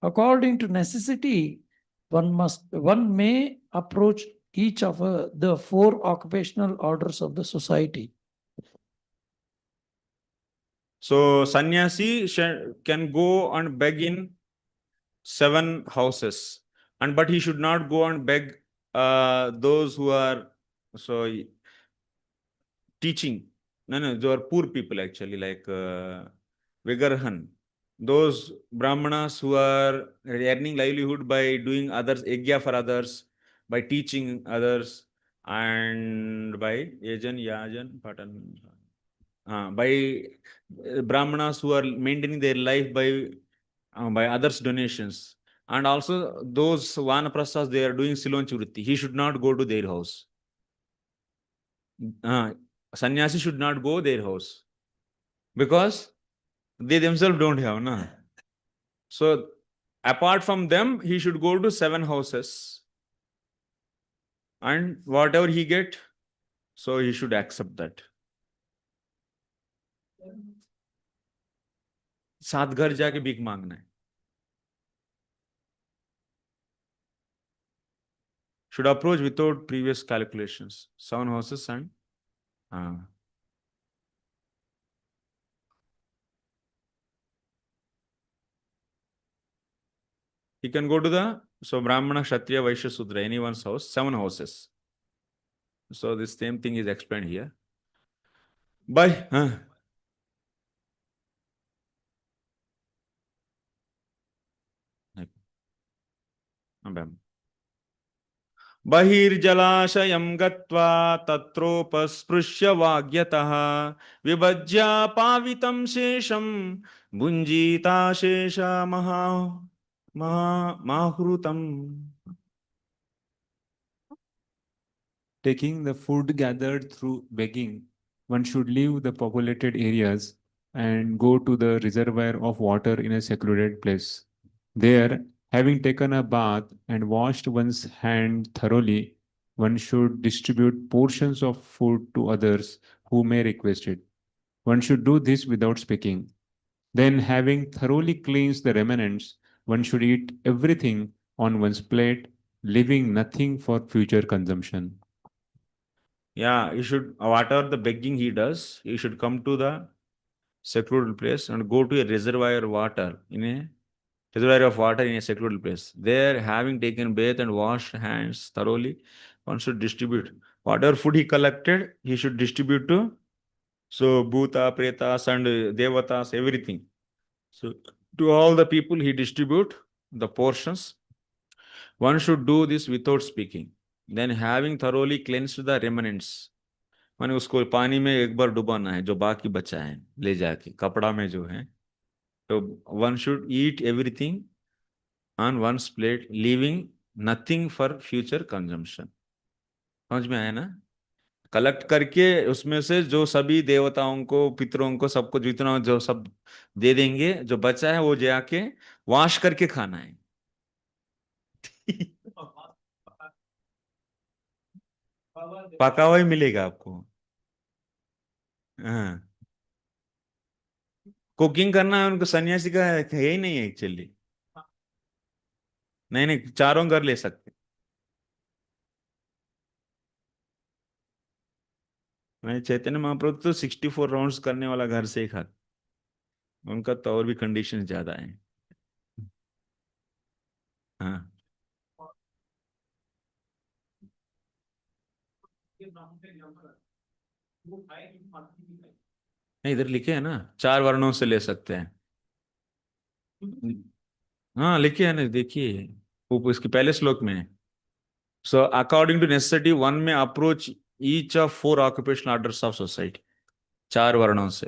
According to necessity, one may approach each of the 4 occupational orders of the society. So sannyasi can go and beg in 7 houses, but he should not go and beg those who are teaching. No, they are poor people actually, like Vigarhan. Those brahmanas who are earning livelihood by doing others, yajna for others, by teaching others, and by yajan, patan. By brahmanas who are maintaining their life by others' donations. And also those vanaprasthas, they are doing silonchi vritti. He should not go to their house. Sannyasi should not go their house because they themselves don't have. Na? So apart from them, he should go to 7 houses. And whatever he get, so he should accept that. सात घर जाके भीख मांगना है. Should approach without previous calculations. 7 houses and he can go to the So Brahmana, Kshatriya, Vaishya, Sudra, anyone's house, 7 houses. So this same thing is explained here. By बहिर्जलाशयं गत्वा तत्रोपस्पृश्य वाग्यतः विभज्य पावितं शेषं भुञ्जीता शेष माहृतम्. Taking the food gathered through begging, one should leave the populated areas and go to the reservoir of water in a secluded place. There, having taken a bath and washed one's hand thoroughly, one should distribute portions of food to others who may request it. One should do this without speaking. Then, having thoroughly cleansed the remnants, one should eat everything on one's plate, leaving nothing for future consumption. Yeah, you should, whatever the begging he does, he should come to the secluded place and go to a reservoir of water in a secluded place. There, having taken bath and washed hands thoroughly, one should distribute whatever food he collected. He should distribute to bhuta, pretas, and devatas, everything. So to all the people he distribute the portions. One should do this without speaking. Then having thoroughly cleansed the remnants, माने उसको पानी में एक बार डुबाना है जो बाकी बचा है ले जाके कपड़ा में जो है. तो one should eat everything on one's plate, leaving nothing for future consumption. समझ में आया ना? कलेक्ट करके उसमें से जो सभी देवताओं को, पितरों को, सबको जितना जो सब दे देंगे, जो बचा है वो जाके वॉश करके खाना है. पका हुआ ही मिलेगा आपको. हाँ, कुकिंग करना है उनको सन्यासी का है ही नहीं है एक्चुअली. नहीं नहीं, चारों घर ले सकते. नहीं, चैतन्य महाप्रभु तो 64 राउंड्स करने वाला घर से ही खाता. उनका तो और भी कंडीशन ज्यादा है. हाँ, नहीं इधर लिखे है ना, 4 वर्णों से ले सकते हैं. हाँ लिखे है ना, देखिए वो इसके पहले श्लोक में है. सो अकॉर्डिंग टू नेसेसिटी वन में approach each of 4 occupational orders of society, 4 वर्णों से.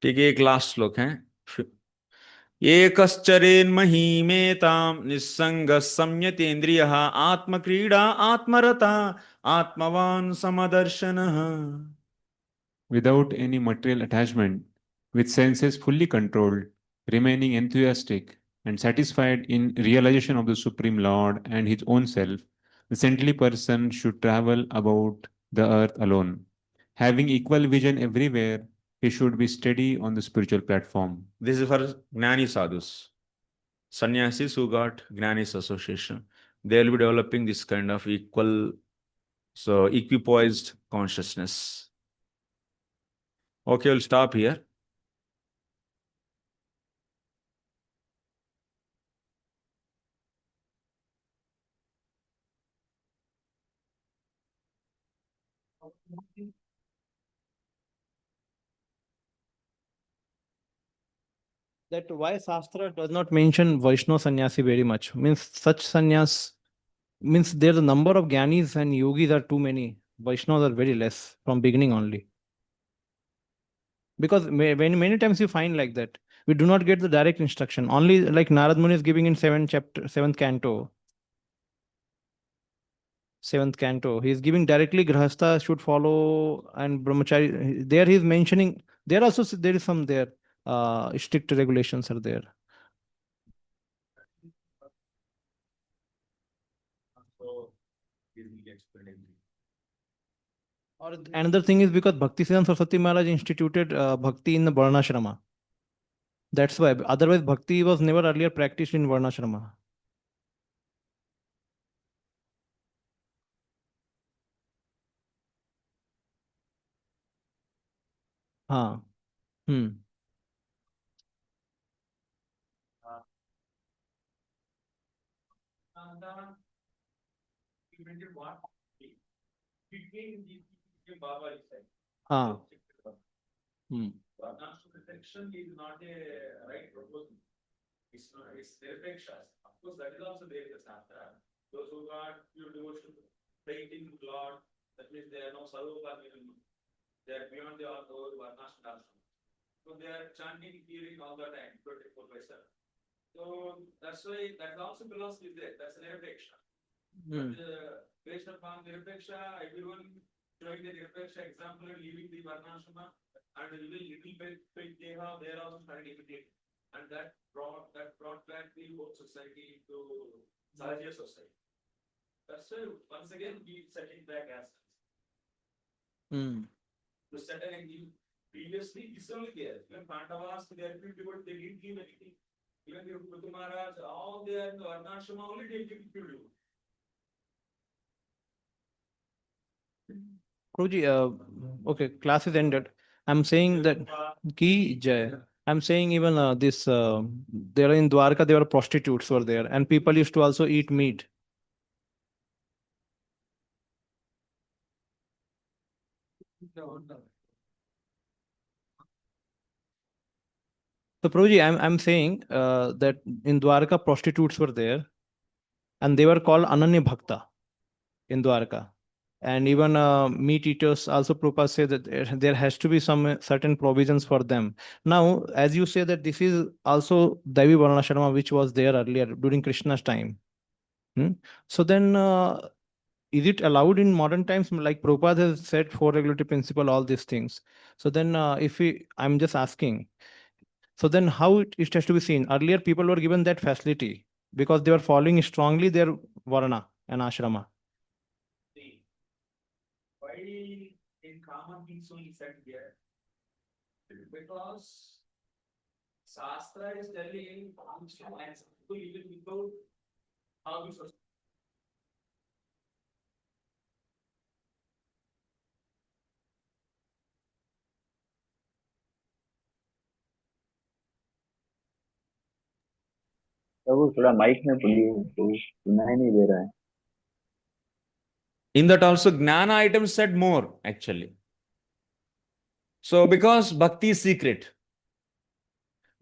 ठीक है, एक लास्ट श्लोक है. एकश्चरेन् महीमेतां निस्संगः संयतेन्द्रियः आत्मक्रीडा आत्मरता आत्मवान् समदर्शनः. Without any material attachment, with senses fully controlled, remaining enthusiastic and satisfied in realization of the Supreme Lord and his own self, the saintly person should travel about the earth alone. Having equal vision everywhere, he should be steady on the spiritual platform. This is for Gnani sadhus. Sannyasis who got Gnani's association, they will be developing this kind of equipoised consciousness. Okay, we'll stop here. That why Sastra does not mention Vaishnava sannyasi very much. Means such sannyas, means there the number of Gyanis and yogis are too many. Vaishnavas are very less from beginning only. Because when many times you find like that, we do not get the direct instruction. Only like Narad Muni is giving in 7th canto. 7th canto. He is giving directly Grahastha should follow and Brahmachari. There he is mentioning, there also there is some there. Strict regulations are there. Or another thing is because Bhakti Siddhanta Saraswati Maharaj instituted Bhakti in the Varnashrama. That's why. Otherwise, Bhakti was never earlier practiced in Varnashrama. हाँ. Between the Baba is said. Ah. Hmm. Varnashram restriction is not a right proposal. It's not, it's nirpeksha. Of course, that is also there in the sastra. Those who got pure devotion, painting Lord, that means they are no sadhu or they are beyond the Varnashram. So they are chanting, hearing all the time, 24/7. So that's why that also philosophy is there. That's nirpeksha. But based upon nirpeksha, everyone showing the nirpeksha example and leaving the varnashrama and living little bit deha, they are also started imitating. And that brought back the whole society to Sahaja society. That's why once again we setting back assets. To set again, previously this only there. When Pandavas, they are people, they didn't give anything. Even the Prutu Maharaj, all they are in the varnashrama only they give people. Guruji, okay, class is ended. I'm saying that Ki Jai. I'm saying even this, there in Dwarka, there were prostitutes were there, and people used to also eat meat. So, Prabhuji, I'm saying that in Dwarka, prostitutes were there, and they were called Ananya Bhakta in Dwarka. And even meat eaters also Prabhupada say that there has to be some certain provisions for them. Now, as you say that this is also Devi Varnashrama, which was there earlier during Krishna's time. So then, is it allowed in modern times? Like Prabhupada has said, four regulatory principle, all these things. So then, I'm just asking, so then how it has to be seen? Earlier, people were given that facility because they were following strongly their Varna and Ashrama. Why in common things only said here? Because sastra is telling to even without how we should. वो थोड़ा mic में बोलिए तो सुनाई नहीं दे रहा है. In that also, jnana items said more actually. So because bhakti is secret,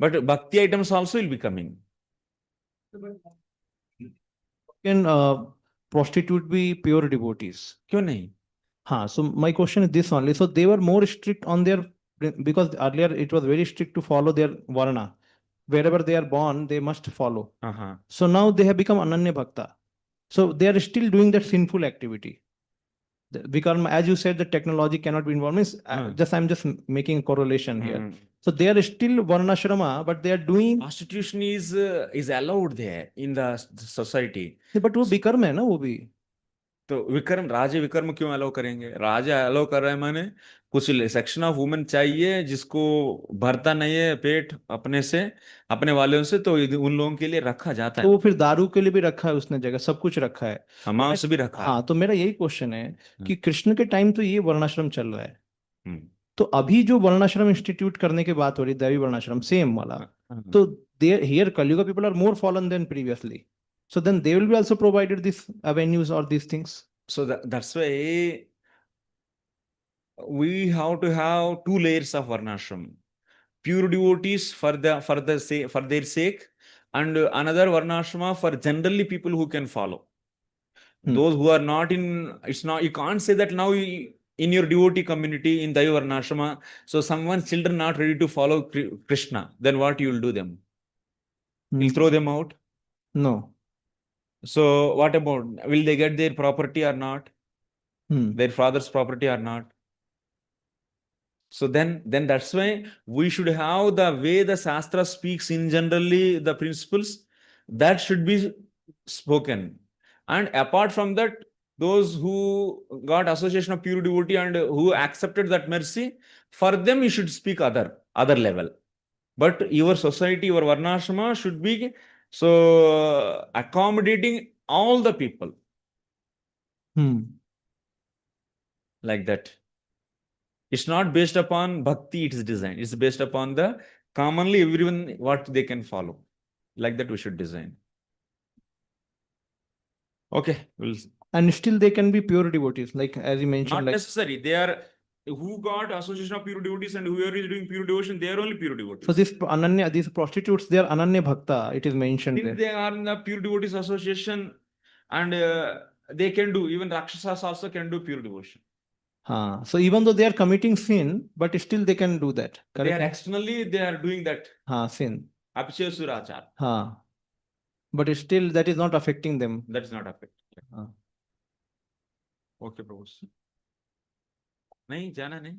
but bhakti items also will be coming. Can prostitute be pure devotees? क्यों नहीं? So my question is this only. So they were more strict on their, because earlier it was very strict to follow their varna. Wherever they are born, they must follow. So now they have become Ananya Bhakta. So they are still doing that sinful activity. The vikarma, as you said, the technology cannot be involved. Means, I'm just making a correlation here. So they are still varnashrama, but they are doing. Prostitution is allowed there in the society. But वो विकर्म है ना वो भी. तो विकर्म राजे विकर्म क्यों अलाउ करेंगे? राजा अलाउ कर रहे हैं, माने कुछ सेक्शन ऑफ वुमेन चाहिए जिसको भरता नहीं है पेट अपने से अपने वालों से, तो उन लोगों के लिए रखा जाता है. तो वो फिर दारू के लिए भी रखा है उसने जगह, सब कुछ रखा है, मांस भी रखा है. तो मेरा यही क्वेश्चन है कि कृष्ण के टाइम तो ये वर्णाश्रम चल रहा है, तो अभी जो वर्णाश्रम इंस्टीट्यूट करने की बात हो रही, दैवी वर्णाश्रम सेम वाला, तो there here Kaliyuga people are more fallen than previously. So then they will be also provided these avenues or these things. So that's why we have to have two layers of varnashram: pure devotees for their sake, and another varnashrama for generally people who can follow. Those who are not in, it's not, you can't say that now in your devotee community in Daiva Varnashrama, so someone's children not ready to follow Krishna, then what you will do them? You'll throw them out? No. So what about, will they get their property or not? Their father's property or not? So then that's why we should have the way the Sastra speaks in generally the principles that should be spoken. And apart from that, those who got association of pure devotee and who accepted that mercy, for them you should speak other level. But your society, your varnashrama should be so accommodating all the people. Like that. It's not based upon bhakti, it is design. It's based upon the commonly everyone what they can follow. Like that we should design. Okay, we'll And still they can be pure devotees, like as you mentioned, not like necessary. They are who got association of pure devotees and whoever is doing pure devotion, they are only pure devotees. so this Ananya, these prostitutes, they are Ananya Bhakta, it is mentioned Since there. they are in the pure devotees association and they can do, even Rakshasas also can do pure devotion. So even though they are committing sin, but still they can do that. They Correct? are externally, they are doing that. Sin. Apchaya surachar. But still that is not affecting them. That is not affected. Okay, Prabhu. नहीं जाना नहीं